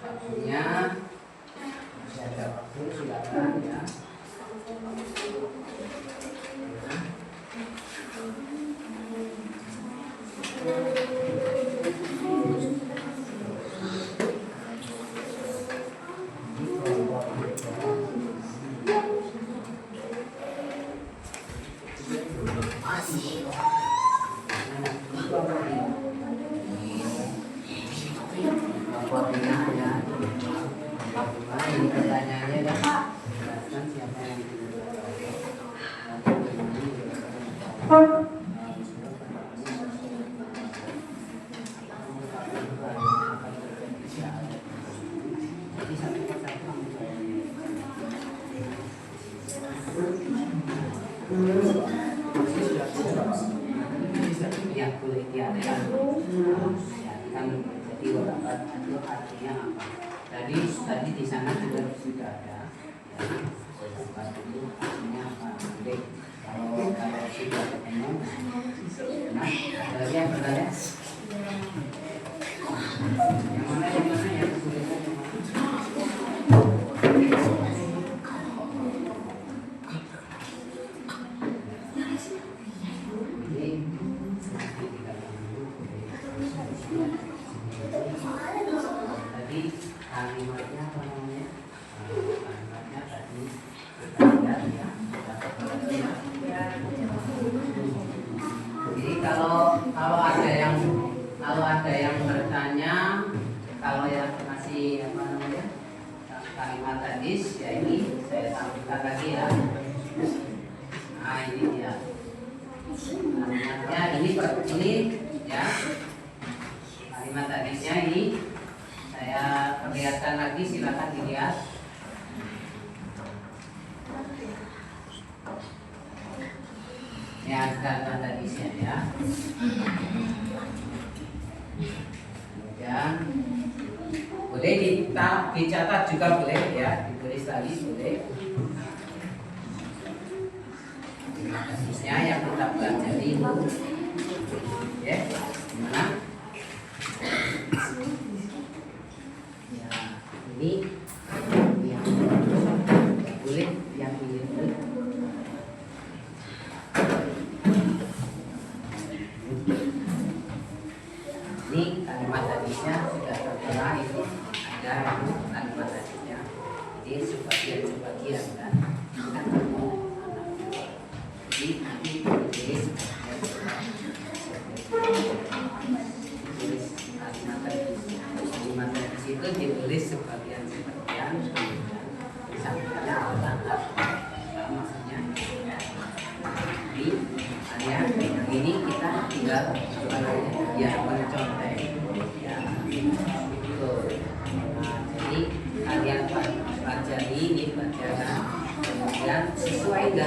Waktunya masih ada waktu, silakan ya. Ya, boleh diartikan. Kan jadi warakat itu artinya apa? Tadi di sana juga sudah ada. Ya, warakat itu artinya apa? Jadi kalau sudah ketemu, nah ada lagi yang bertanya? Yang mana yang kesulitan yang mana? Tadi kalimatnya apa namanya? Kalimatnya tadi kita lihat ya. Jadi kalau ada yang bertanya, kalau yang masih apa namanya kalimat hadis, ya ini saya sampaikan lagi ya. Nah ini dia kalimatnya, ini ya kalimat hadisnya ini saya perlihatkan lagi, silakan dilihat. Ya, kalimat hadisnya ya. Kemudian boleh dicatat juga boleh ya, ditulis tadi boleh. Kalimat hadisnya yang kita pelajari itu, ya, gimana? Ya, ini yang boleh, yang boleh. Ini kalimat hadisnya sudah tertera, itu ada kalimat hadisnya. Jadi sebagian kan. Jadi nanti ditulis kalimat hadis itu ditulis sebagian sampainya apa maksudnya. Jadi yang ini kita tinggal ya mencontek ya gitu. Nah, jadi kalian pelajari ini pelajaran, kemudian sesuai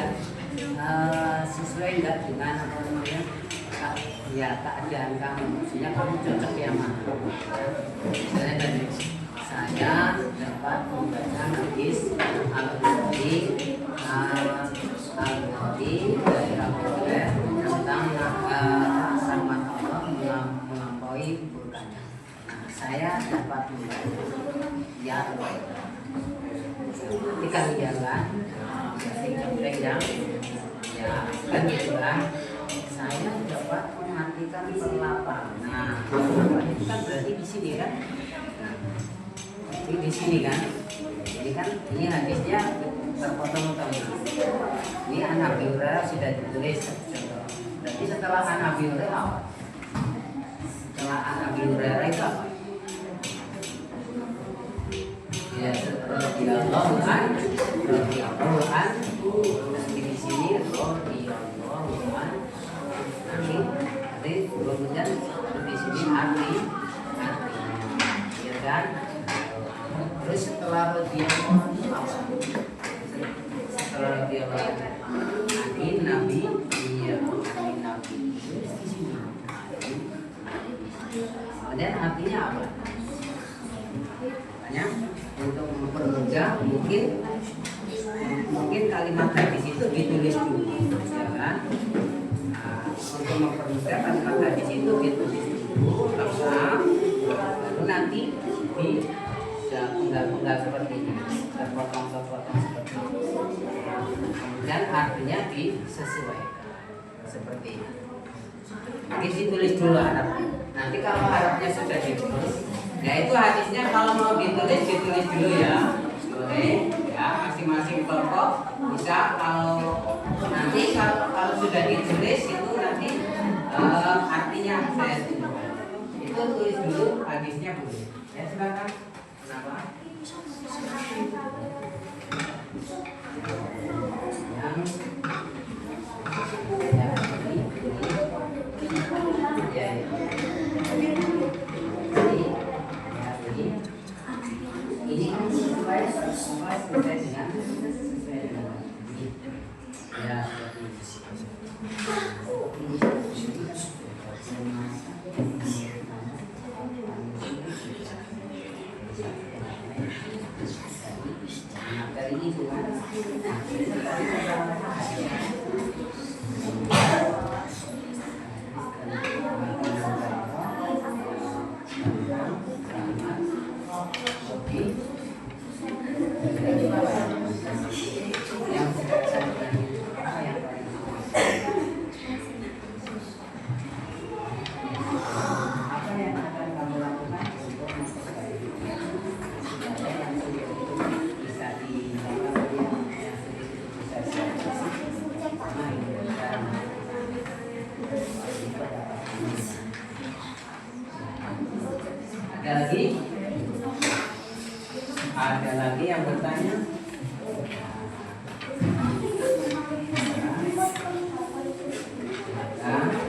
enggak dengan apa namanya ya keadaan kamu, maksudnya kamu cocok yang mana. Misalnya tadi saya dapat membaca hadis Al-Bukhari dari Abu Hurairah tentang rahmat Allah melampaui murkanya. Nah, saya dapat membaca ya ketika jalan yang ya kan gitu kan, saya dapat mematikan perlapan. Nah, perlapan itu kan berarti di sini kan. Nah, di sini kan. Jadi kan ini hadisnya terpotong-potong. Ini An Abi Hurairah sudah ditulis. Berarti setelah An Abi Hurairah apa? Setelah An Abi Hurairah itu apa? Ya, radhiyallahu an di sini radhiyallahu an. Nanti kemudian di sini arti ya kan. Terus setelah radhiyallahu apa? Setelah radhiyallahu an Nabi, iya an Nabi di sini. Kemudian artinya apa? Makanya untuk mempermudah mungkin kalimat hadis itu ditulis dulu, ya kan? Nah, untuk mempermudah kalimat hadis itu ditulis dulu, lengkap, baru nanti di penggal seperti ini, terpotong seperti ini. Kemudian artinya disesuaikan seperti ini. Jadi ditulis dulu Arabnya. Nanti kalau Arabnya sudah ditulis, ya itu hadisnya kalau mau ditulis dulu ya, boleh ya, masing-masing kelompok bisa. Nanti kalau sudah ditulis itu nanti artinya saya itu tulis dulu hadisnya boleh. Ya silakan. Kenapa? Yang ya, lagi? Ada lagi yang bertanya? Ada?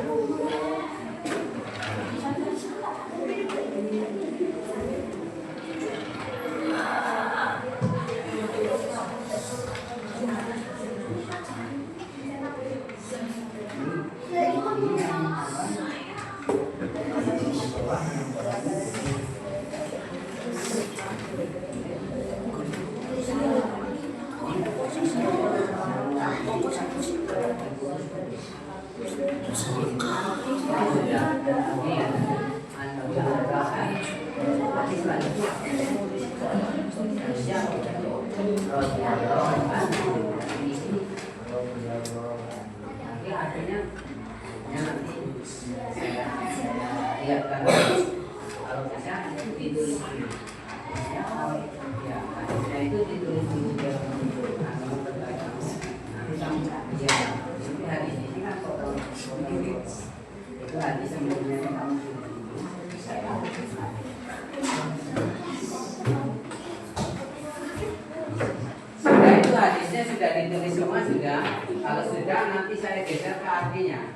Hadisnya sudah ditulis semua sudah. Kalau sudah nanti saya geser ke artinya.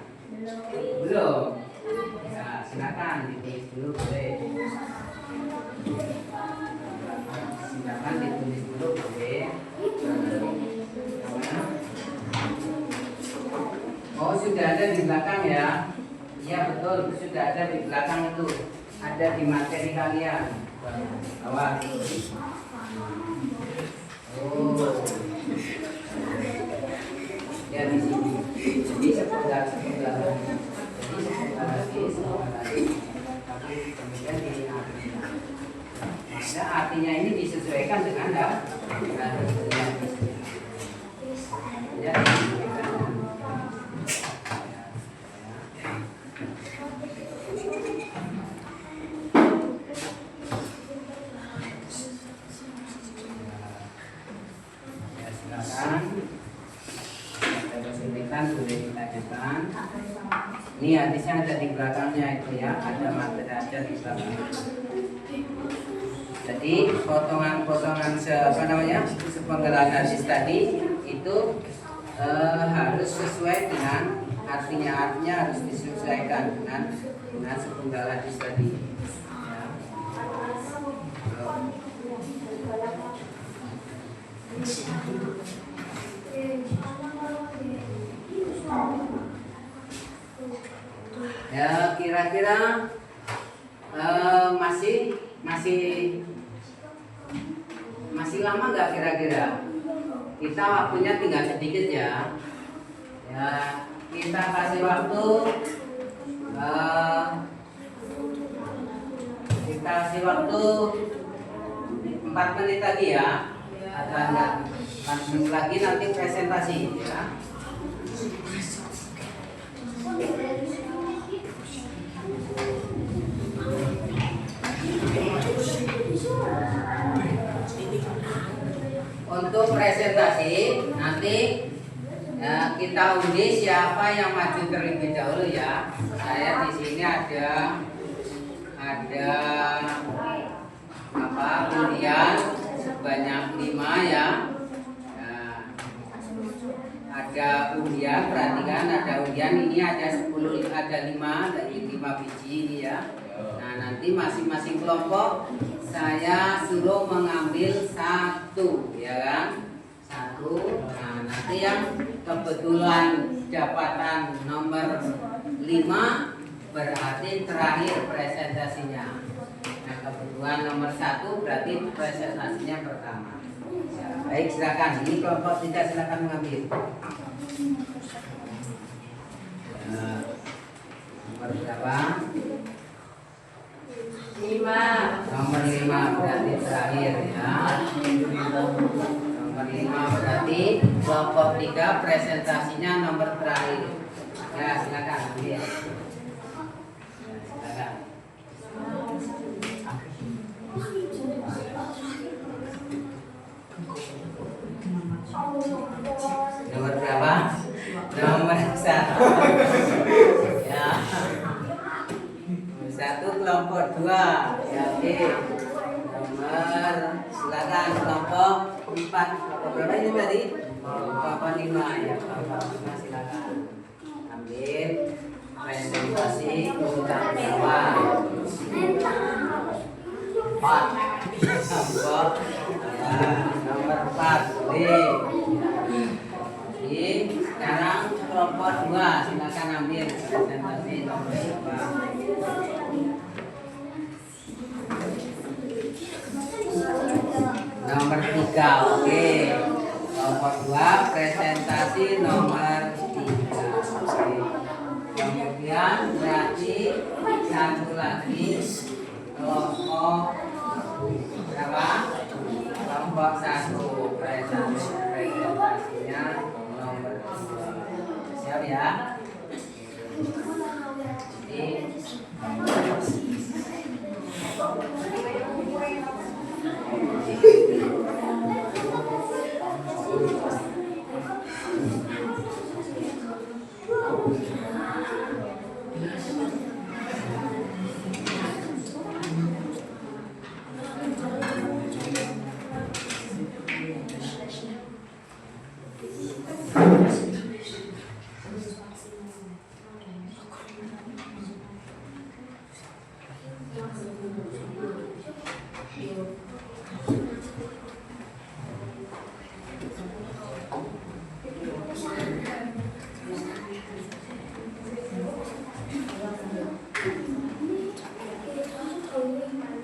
Belum. Ya, silakan ditulis dulu boleh. Silakan ditulis dulu boleh. Oh sudah ada di belakang ya. Iya betul sudah ada di belakang itu. Ada di materi kalian. Awas. Oh. Ya di sini. Jadi sebentar lagi. Tapi kemudian di artinya. Nah, artinya ini disesuaikan dengan ya. Boleh ditanyakan. Ini hadisnya ada di belakangnya itu ya, ada materi aja di belakang. Jadi potongan-potongan sepenggalan hadis tadi itu harus sesuai dengan artinya harus disesuaikan dengan sepenggal hadis tadi. Ya. Ya kira-kira masih lama nggak kira-kira? Kita waktunya tinggal sedikit ya. Ya kita kasih waktu 4 menit lagi ya. Ada enggak? 4 menit lagi nanti presentasi ya. Untuk presentasi nanti ya, kita undi siapa yang maju terlebih dahulu ya. Saya di sini ada undian sebanyak 5 ya. Nah, ada undian, perhatikan ada undian ini ada 5 biji ini ya. Nah nanti masing-masing kelompok saya suruh mengambil 1 ya kan, 1. Nah nanti yang kebetulan dapatan nomor 5 berarti terakhir presentasinya. Nah kebetulan nomor 1 berarti presentasinya pertama ya. Baik silakan, ini kelompok 3 silakan mengambil nomor berapa? 5. Nomor 5 berarti terakhir ya. Nomor 5 berarti kelompok 3 presentasinya nomor terakhir. Ya silakan ambil. Ya, silakan. Nomor berapa? Nomor 1. Ya. 1 kelompok kelompok 2. Ya, oke. Nomor silakan kelompok 4. Kelompok berapa ini tadi? Kelompok 5 ya. Kelompok 5 silakan. Ambil presentasi urutan bawah. 4. Kelompok nomor 4. Boleh. Oke, sekarang kelompok 2 silakan ambil presentasi nomor 2. Nomor 3, oke. Kelompok 2 presentasi nomor 3. Oke. Kemudian berarti satu lagi kelompok berapa? Kelompok 1 presentasinya nomor 2. Siap ya? Jadi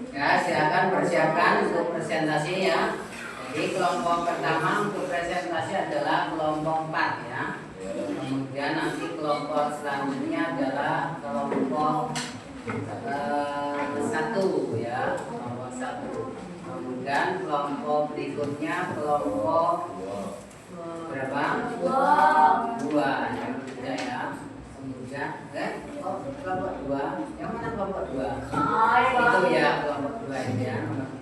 ya, silakan persiapkan untuk presentasi ya. Jadi kelompok pertama untuk presentasi adalah kelompok 4 ya. Kemudian nanti kelompok selanjutnya adalah kelompok 1 ya, kelompok 1. Kemudian kelompok berikutnya kelompok berapa? 2 yang ketiga ya. Kemudian kelompok 2. Yang mana kelompok 2? Itu ya kelompok 2 ini ya, nomor 3.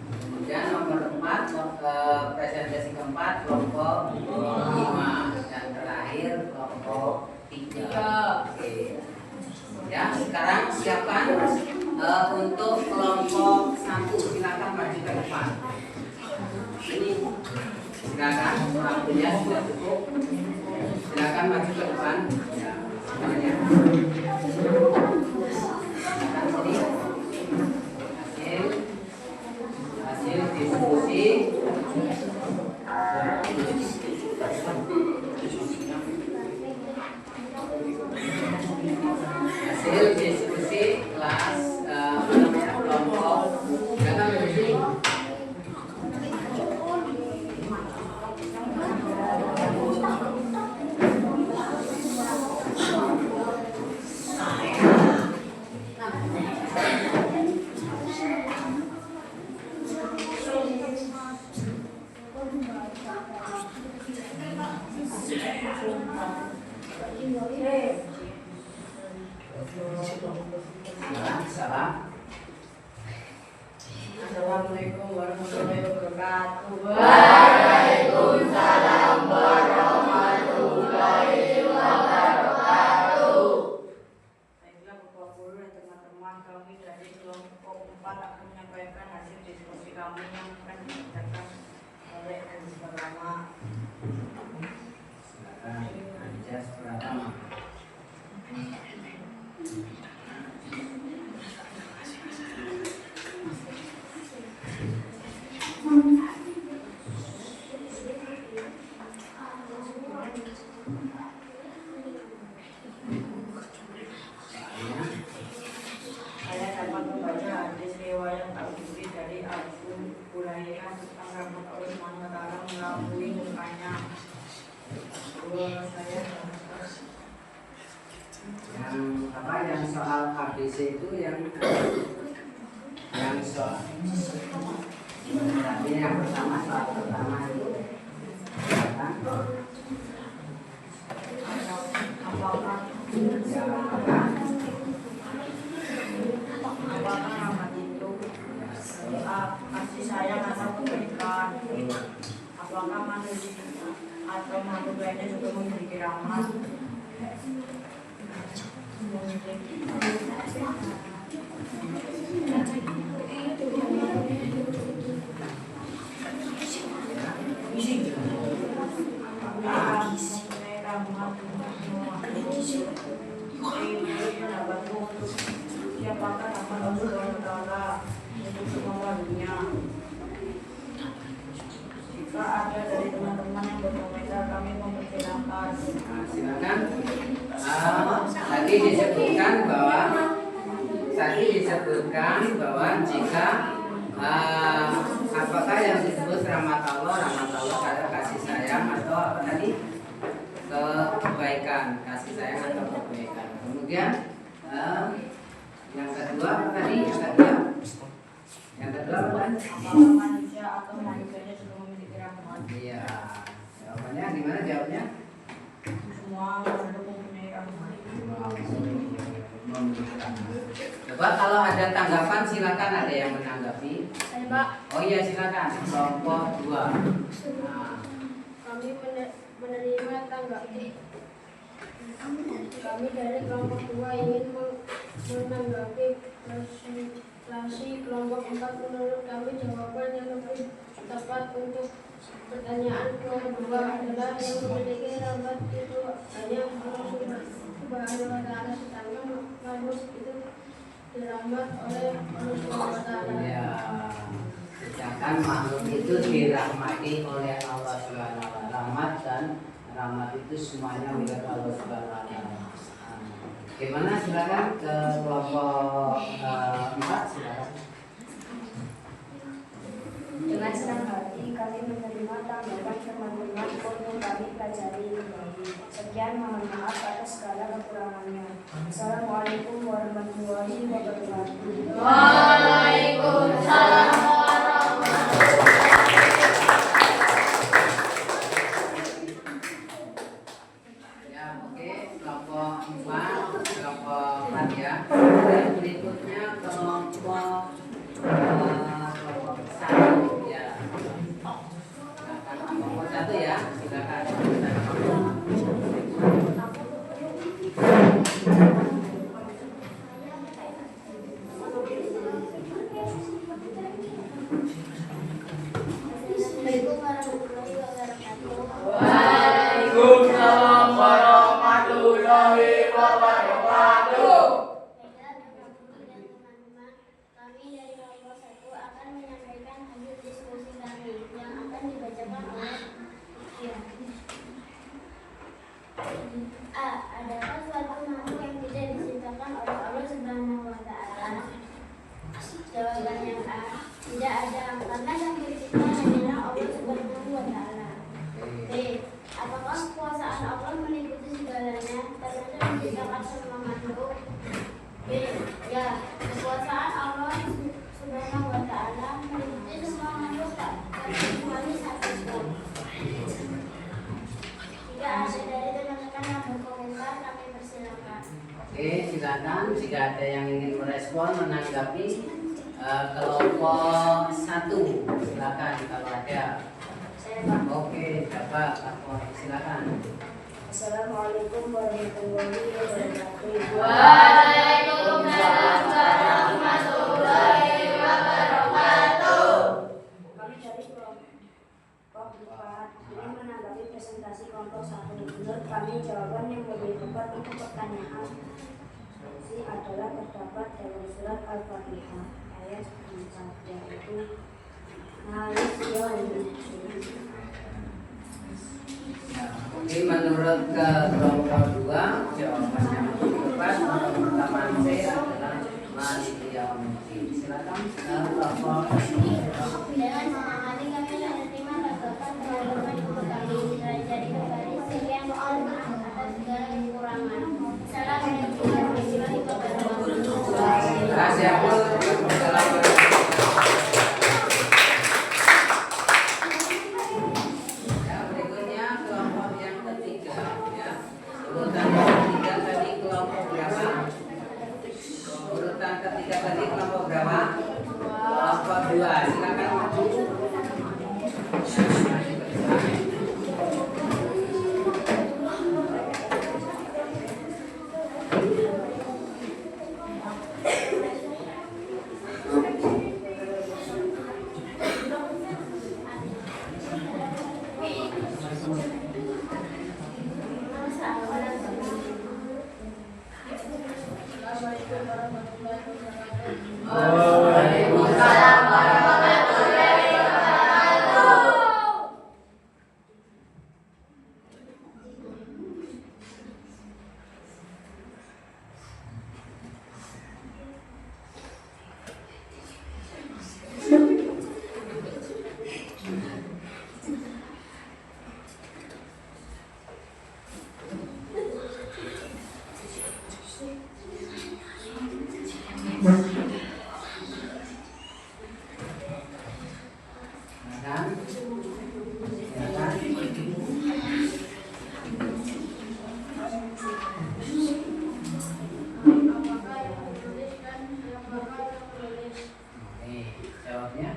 Kemudian nomor 4 presentasi keempat kelompok 5 dan terakhir kelompok 3. Oke. Ya, sekarang siapkan untuk kelompok 1 silakan maju ke depan. Ini silakan waktunya sudah cukup. Silakan maju ke depan. Ya, semuanya. Hasil diskusi kelas kelompok jangan berisik. Salam. Assalamualaikum warahmatullahi wabarakatuh. Waalaikumsalam warahmatullahi wabarakatuh. Baiklah Bapak Guru dan teman-teman, kami dari kelompok 4 akan menyampaikan hasil diskusi kami yang akan dibacakan oleh Aziz Pratama. Aziz Pratama. Saya dapat membaca hadis riwayat Al-Bukhari dari Abu Hurairah tentang rambut Allah SWT melalui mukanya. Saya yang soal ABC itu yang soal berarti yang pertama soal pertama itu apakah rahmat itu kasih sayang atau kebaikan? Apakah manusia atau makhluk lainnya juga memiliki rahmat? Siapakah nama Allah Subhanahu wa Ta'ala untuk semua walinya? Jika ada dari teman-teman yang berkomentar, kami mempersilahkan. Nah, silakan. Tadi disebutkan bahwa jika apakah yang disebut rahmat Allah adalah kasih sayang atau apa tadi, kebaikan, kasih sayang atau kebaikan. Kemudian yang kedua apa tadi? Yang kedua apa? Apakah manusia atau manusianya sudah memiliki rahmat? Iya. Jawabannya gimana jawabnya? Semua sudah mempunyai rahmat. Coba kalau ada tanggapan silakan, ada yang menanggapi. Pak, Oh iya silakan, kelompok 2. kami menerima tanggapi. Kami dari kelompok 2 ingin menanggapi klasi kelompok 4. Menurut kami jawaban yang lebih tepat untuk pertanyaan kelompok 2 adalah yang memiliki rahmat itu hanya Allah Subhanahu wa Ta'ala, sedangkan manusia itu dirahmat oleh Allah Subhanahu wa Ta'ala. Ya, sedangkan makhluk itu dirahmati oleh Allah Subhanahu wa Ta'ala. Rahmat dan rahmat itu semuanya milik Allah Subhanahu wa Ta'ala. Gimana silakan ke kelompok 4 silakan. Dengan senang hati kami menerima tanggapan teman-teman untuk kami pelajari kembali. Sekian, mohon maaf atas segala kekurangannya. Assalamualaikum warahmatullahi wabarakatuh. Waalaikumsalam Ya, oke, kelompok 4 ya. Dan berikutnya kelompok 1 ya. Silakan kelompok 1 ya, silakan. Assalamualaikum warahmatullahi wabarakatuh. Waalaikumsalam warahmatullahi wabarakatuh. Baiklah teman-teman dan teman-teman, kami dari kelompok 1 akan menyampaikan hasil diskusi kami yang akan dibacakan oleh A. Adakah suatu makhluk yang tidak diciptakan oleh Allah Subhanahu wa Ta'ala? Jawabannya A. Tidak ada, karena yang mencipta hanyalah Allah Subhanahu wa Ta'ala. B. Apakah kekuasaan Allah meliputi segalanya, termasuk menciptakan semua makhluk? B. Ya, kekuasaan Allah Subhanahu wa Ta'ala meliputi semua makhluk kecuali satu pun. Jika ada dari teman-teman yang berkomentar, kami persilakan. Oke, silakan jika ada yang ingin merespon, menanggapi kelompok 1. Silakan kalau ada. Saya Pak. Oke, dapat silakan. Assalamualaikum warahmatullahi wabarakatuh. Waalaikumsalam warahmatullahi wabarakatuh. Kami dari kelompok 4 ingin menanggapi presentasi kelompok 1. Menurut kami jawaban yang lebih tepat untuk pertanyaan ini adalah terdapat dalam surat Al-Fatihah ayat 4, yaitu Oke, menurut kelompok 2 jawabannya tepat. Pertama C adalah Maliki Yaumiddin. Silakan kelompok. Dengan senang hati kami menerima tanggapan teman-teman untuk kami pelajari kembali. Sekian, mohon maaf atas segala kekurangan. Assalamualaikum warahmatullahi wabarakatuh. Rahasia pun berikutnya kelompok yang ketiga ya. Urutan ketiga tadi kelompok berapa? Urutan ketiga tadi kelompok berapa? Kelompok 2. Silakan maju. Waalaikumsalam warahmatullahi wabarakatuh. Jawabnya.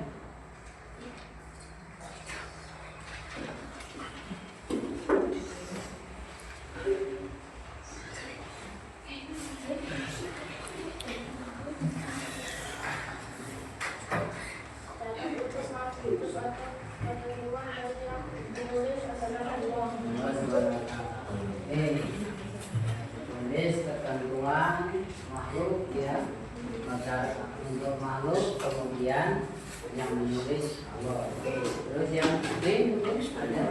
Tulis ketentuan makhluk ya, maka untuk makhluk kemudian yang menulis Allah. Oke, terus yang ini ada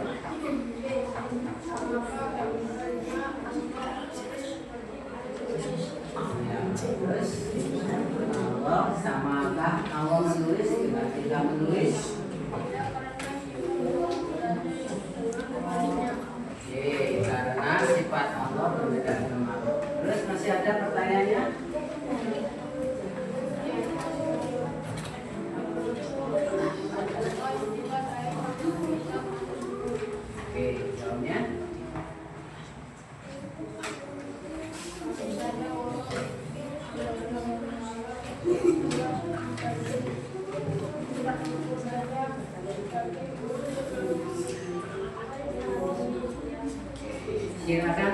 ya, terus Allah samakah Allah menulis dengan tidak menulis? Oke, karena sifat Allah berbeda dengan makhluk. Terus masih ada pertanyaannya? Oke, jawabnya. Silakan.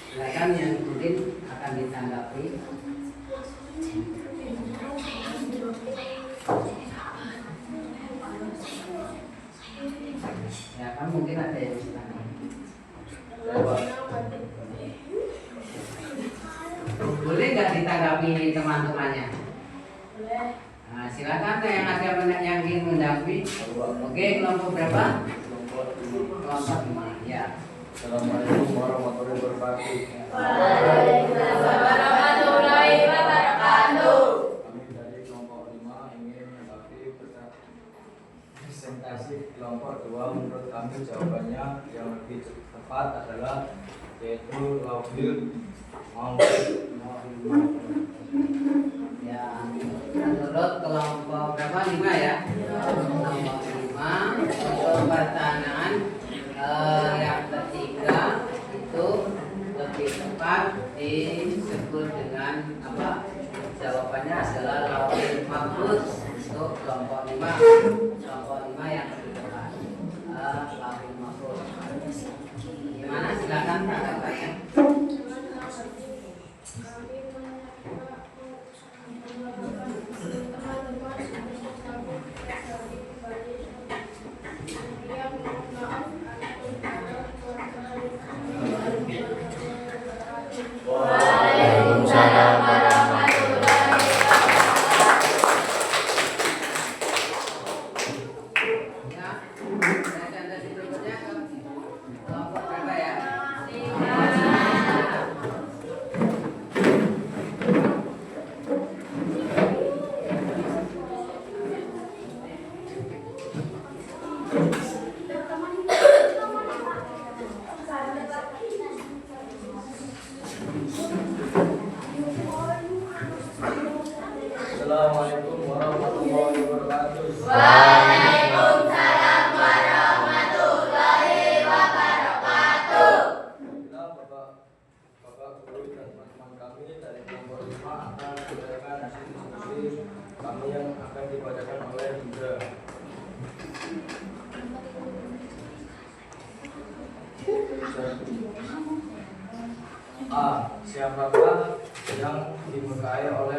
Silakan yang mungkin akan ditanggapi. Ya kan mungkin ada yang ditanggapi. Boleh nggak ditanggapi ini teman-temannya? Nah, silakan yang ada yang ingin mendakwi. Oke, kelompok berapa? Kelompok 5. Ya. Assalamualaikum warahmatullahi wabarakatuh. Waalaikumsalam warahmatullahi wabarakatuh. Kami dari kelompok 5 ingin mendakwi presentasi kelompok 2. Menurut kami jawabannya yang lebih tepat adalah yaitu lauhil mahfuz. Ya, menurut kelompok berapa? 5 ya? Kelompok 5. Untuk pertanyaan yang ketiga itu lebih tepat disebut dengan apa? Jawabannya adalah lauhil mahfuz untuk kelompok 5. Kelompok 5 yang lebih tepat lauhil mahfuz. Gimana? Silakan tanggapannya. Waalaikumsalam warahmatullahi Ya, presentasi berikutnya kelompok berapa ya? 5. Assalamualaikum warahmatullahi wabarakatuh. Waalaikumsalam warahmatullahi wabarakatuh. Bila Bapak Guru dan teman-teman kami dari kelompok 5 akan membacakan hasil diskusi kami yang akan dibacakan oleh Indra. A. Siapakah yang dimurkai oleh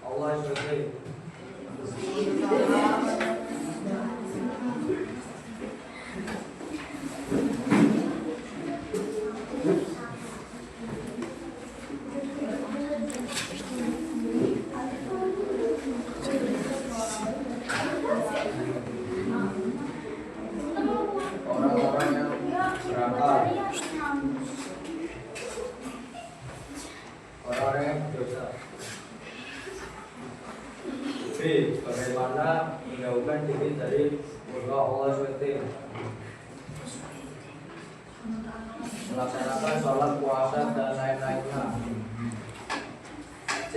Allah SWT? Orang-orang yang berakal, orang-orang yang berdosa. B. Bagaimana menjauhkan diri dari murka Allah SWT? Melaksanakan sholat, puasa, dan lain-lainnya. C.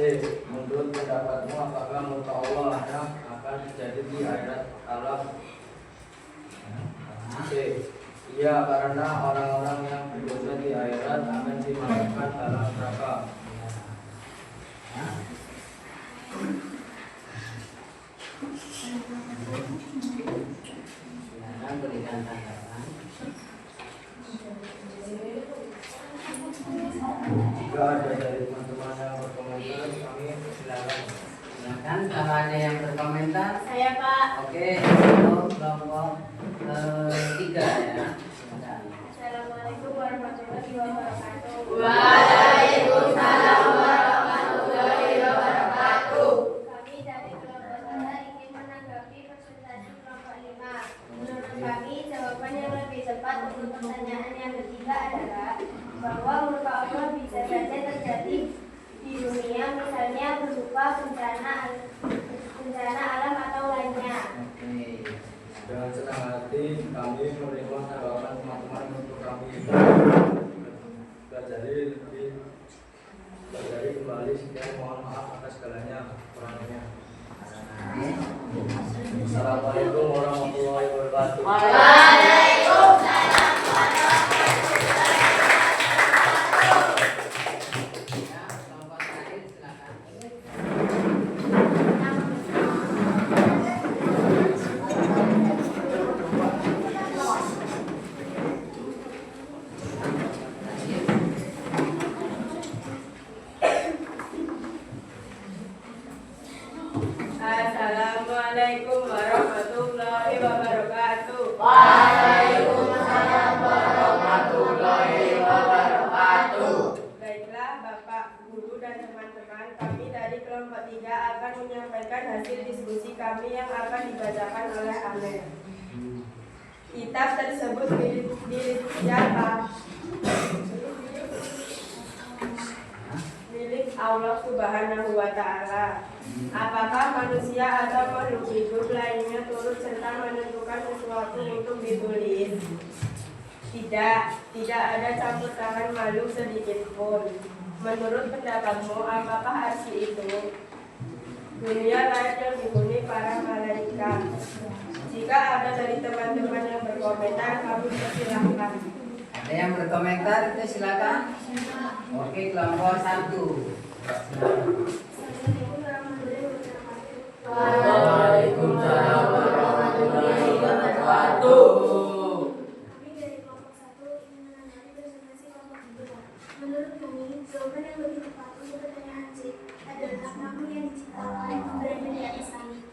Menurut pendapatmu, apakah murka Allah akan terjadi di akhirat alam? C. Iya, karena orang-orang yang berdosa di akhirat akan dimasukkan dalam neraka. Silakan berikan tanggapan. Jika ada dari teman-teman yang berkomentar, kami silakan. Silakan kalau ada yang berkomentar. Saya Pak. Oke, untuk kelompok ketiga ya. Silakan. Assalamualaikum warahmatullahi wabarakatuh. Waalaikumsalam warahmatullahi wabarakatuh. Kami dari kelompok 3 ingin menanggapi presentasi kelompok 5. Menurut kami, jawaban yang lebih tepat untuk pertanyaan yang ketiga adalah bahwa murka Allah bisa saja terjadi di dunia, misalnya berupa bencana alam atau lainnya. Oke. Dengan senang hati kami menerima tanggapan teman-teman untuk kami pelajari kembali. Sekian, mohon maaf atas segalanya kurangnya. Assalamualaikum warahmatullahi wabarakatuh. Waalaikumsalam. Ya, kelompok terakhir silakan. Assalamualaikum warahmatullahi wabarakatuh. Waalaikumsalam warahmatullahi wabarakatuh. Baiklah Bapak, Guru dan teman-teman, kami dari kelompok 3 akan menyampaikan hasil diskusi kami yang akan dibacakan oleh Amel. Kitab tersebut milik siapa? Milik Allah Subhanahu wa Ta'ala. Apakah manusia atau makhluk hidup lainnya turut serta menentukan sesuatu untuk ditulis? Tidak ada campur tangan makhluk sedikit pun. Menurut pendapatmu, apakah arsy itu? Dunia layak yang dihuni para malaikat. Jika ada dari teman-teman yang berkomentar, kami persilahkan. Ada yang berkomentar itu silakan. Oke, kelompok 1. Waalaikumsalam warahmatullahi wabarakatuh. Kami dari kelompok 1 ingin menanggapi presentasi kelompok 2. Menurut kami, jawaban yang lebih tepat untuk pertanyaan C adalah makhluk yang diciptakan berada di atas langit.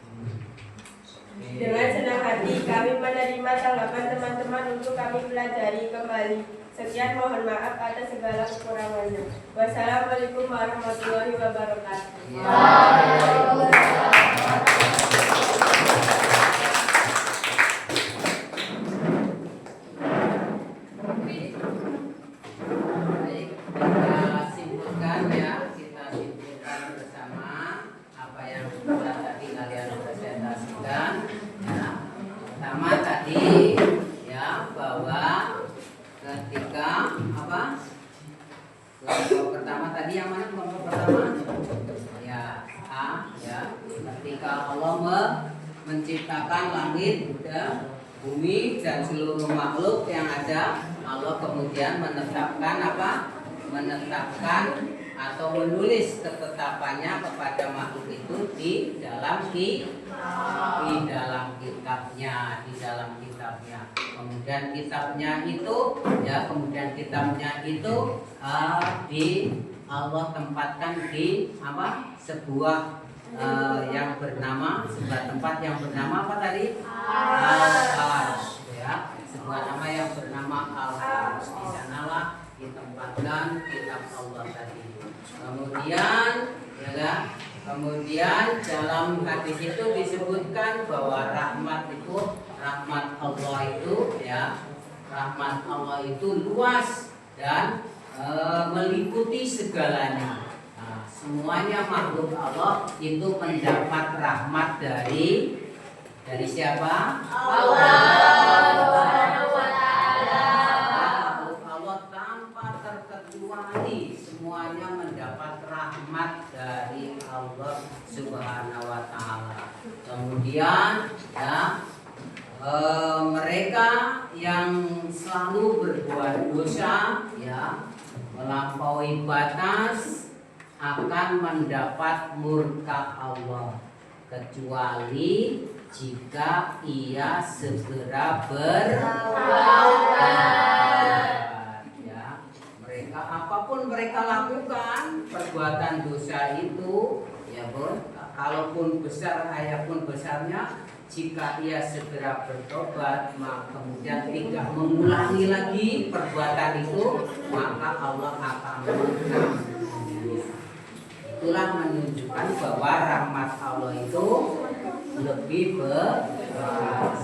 Dengan senang hati kami menerima tanggapan teman-teman untuk kami pelajari kembali. Sekian, mohon maaf atas segala kekurangannya. Wassalamualaikum warahmatullahi wabarakatuh. Baik, kita simpulkan ya, kita simpulkan bersama apa yang sudah tadi kalian presentasikan. Ya, pertama tadi ya bahwa ketika apa? Kelompok pertama tadi yang mana kelompok pertama? Ya, A ya. Ketika Allah menciptakan langit, bumi dan seluruh makhluk yang ada, Allah kemudian menetapkan apa? Menetapkan atau menulis ketetapannya kepada makhluk itu di dalam kitabnya. Kemudian kitabnya itu di Allah tempatkan di apa? Sebuah yang bernama, sebuah tempat yang bernama apa tadi? Al-Ars, ya, sebuah nama yang bernama Al-Ars. Di sanalah ditempatkan kitab Allah tadi. Kemudian, ya kan? Kemudian dalam hadis itu disebutkan bahwa rahmat Allah itu, ya, rahmat Allah itu luas dan meliputi segalanya. Nah, semuanya makhluk Allah itu mendapat rahmat dari siapa? Allah Subhanahu wa taala. Makhluk Allah tanpa terkecuali semuanya mendapat rahmat dari Allah Subhanahu wa taala. Kemudian, ya, mereka yang selalu berbuat dosa, ya, melampaui batas, akan mendapat murka Allah, kecuali jika ia segera bertaubat. Ya, mereka apapun mereka lakukan perbuatan dosa itu, ya Bun, kalaupun besar ayapun besarnya, jika ia segera bertobat, maka kemudian tidak mengulangi lagi perbuatan itu, maka Allah akan mengampuninya. Itulah menunjukkan bahwa rahmat Allah itu lebih luas.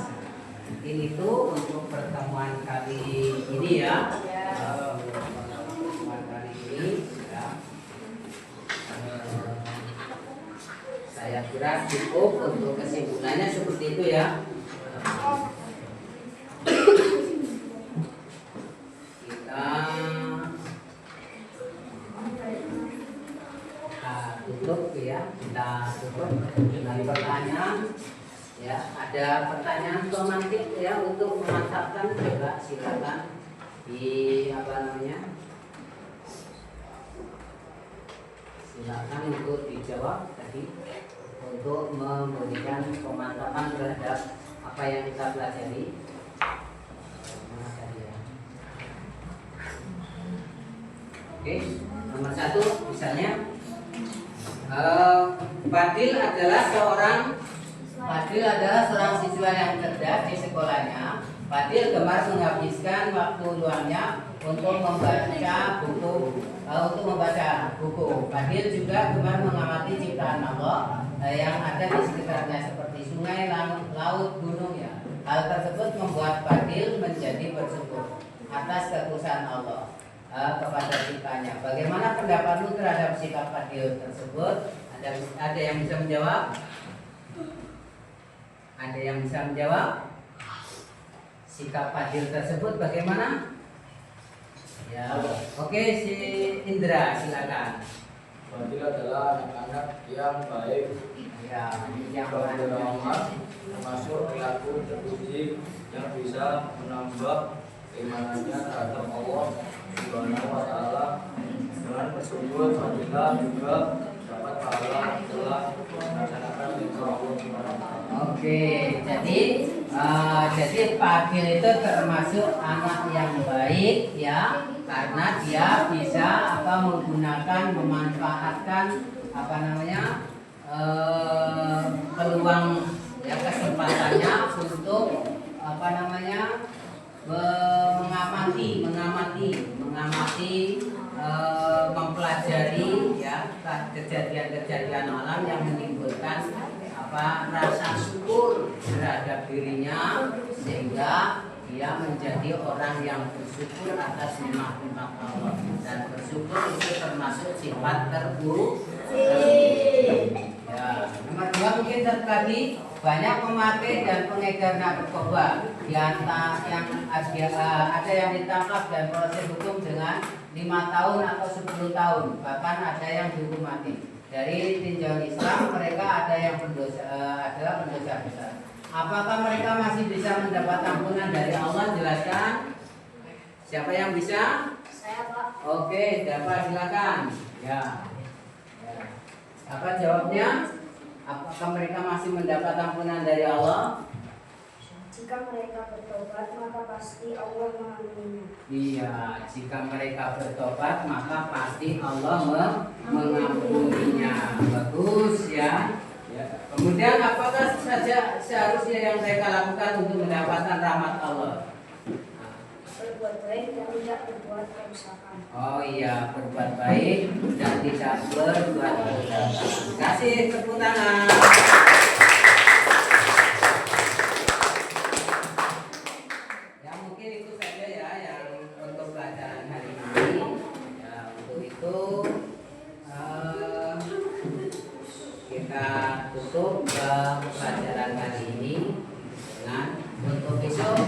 Mungkin itu untuk pertemuan kali ini, ya. Pertemuan kali ini, ya. Saya kira cukup untuk kesimpulannya seperti itu, ya. Kita tutup dengan pertanyaan, ya. Ada pertanyaan romantik, ya, untuk memantapkan, coba silakan silakan untuk dijawab tadi, untuk memberikan pemantapan terhadap apa yang kita pelajari. Oke, nomor 1 misalnya, Fadil adalah seorang siswa yang cerdas di sekolahnya. Fadil gemar menghabiskan waktu luangnya untuk membaca buku. Fadil juga gemar mengamati ciptaan Allah yang ada di sekitarnya seperti sungai, laut, gunung, ya. Hal tersebut membuat Fadil menjadi bersyukur atas ketulusan Allah kepada ciptanya. Bagaimana pendapatmu terhadap sikap Fadil tersebut? Ada yang bisa menjawab? Ada yang bisa menjawab? Sikap Fadil tersebut bagaimana? Ya, oke, si Indra silakan. Fadil adalah anak-anak yang baik, Ya, yang beragama, termasuk perilaku terpuji yang bisa menambah keimanannya terhadap Allah Subhanahu wa taala. Dengan bersyukur, Fadilah juga dapat pahala telah melaksanakan perintah Allah Subhanahu wa taala. Oke, jadi Fadil itu termasuk anak yang baik, ya, karena dia bisa memanfaatkan peluang, ya, kesempatannya untuk mempelajari, ya, kejadian-kejadian alam yang menimbulkan rasa syukur terhadap dirinya, sehingga dia menjadi orang yang bersyukur atas nikmat-nikmat Allah. Dan bersyukur itu termasuk sifat ya. Nomor 2 mungkin tadi banyak pemakai dan pengedar narkoba. Di antara yang ada yang ditangkap dan proses hukum dengan 5 tahun atau 10 tahun, bahkan ada yang dihukum mati. Dari tinjauan Islam, mereka ada yang adalah pendosa besar. Apakah mereka masih bisa mendapat ampunan dari Allah? Jelaskan. Siapa yang bisa? Saya, Pak. Oke, dapat, silakan. Ya. Apa jawabnya? Apakah mereka masih mendapat ampunan dari Allah? Jika mereka bertobat, maka pasti Allah mengampuninya. Iya, jika mereka bertobat, maka pasti Allah mengampuninya. Bagus, ya. ya. Kemudian apakah saja seharusnya yang mereka lakukan untuk mendapatkan rahmat Allah? Berbuat baik dan tidak berbuat kerusakan. Oh iya, berbuat baik dan tidak berbuat kerusakan. Kasih tepuk tangan. Ya mungkin itu saja ya yang untuk pelajaran hari ini. Ya untuk itu kita tutup pelajaran kali ini dengan untuk besok.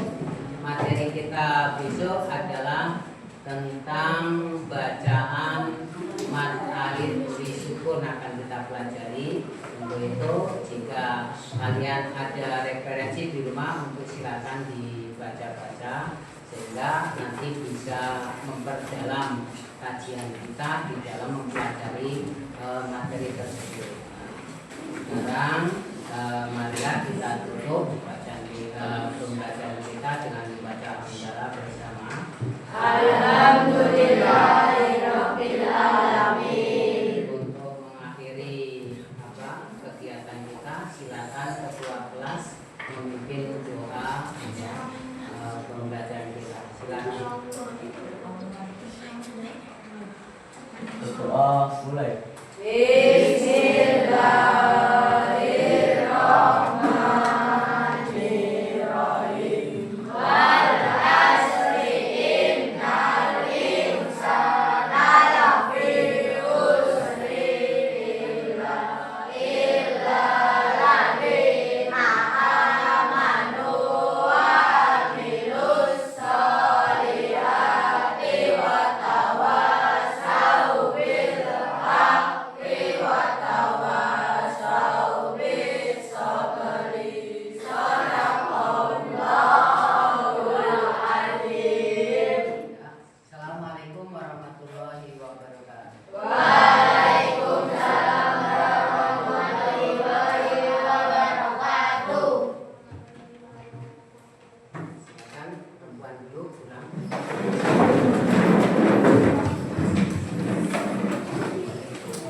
Materi kita besok adalah tentang bacaan mad alif syukur akan kita pelajari. Untuk itu jika kalian ada referensi di rumah untuk silakan dibaca-baca sehingga nanti bisa memperdalam kajian kita di dalam mempelajari materi tersebut. Sekarang marilah kita tutup pembacaan kita dengan dibaca hamdalah bersama. Alhamdulillahirabbil alamin. Untuk mengakhiri kegiatan kita, silakan ketua kelas memimpin doa pembacaan kita. Silakan. Berdoa mulai. Assalamualaikum warahmatullahi wabarakatuh. Waalaikumsalam warahmatullahi wabarakatuh. Silakan perempuan dulu.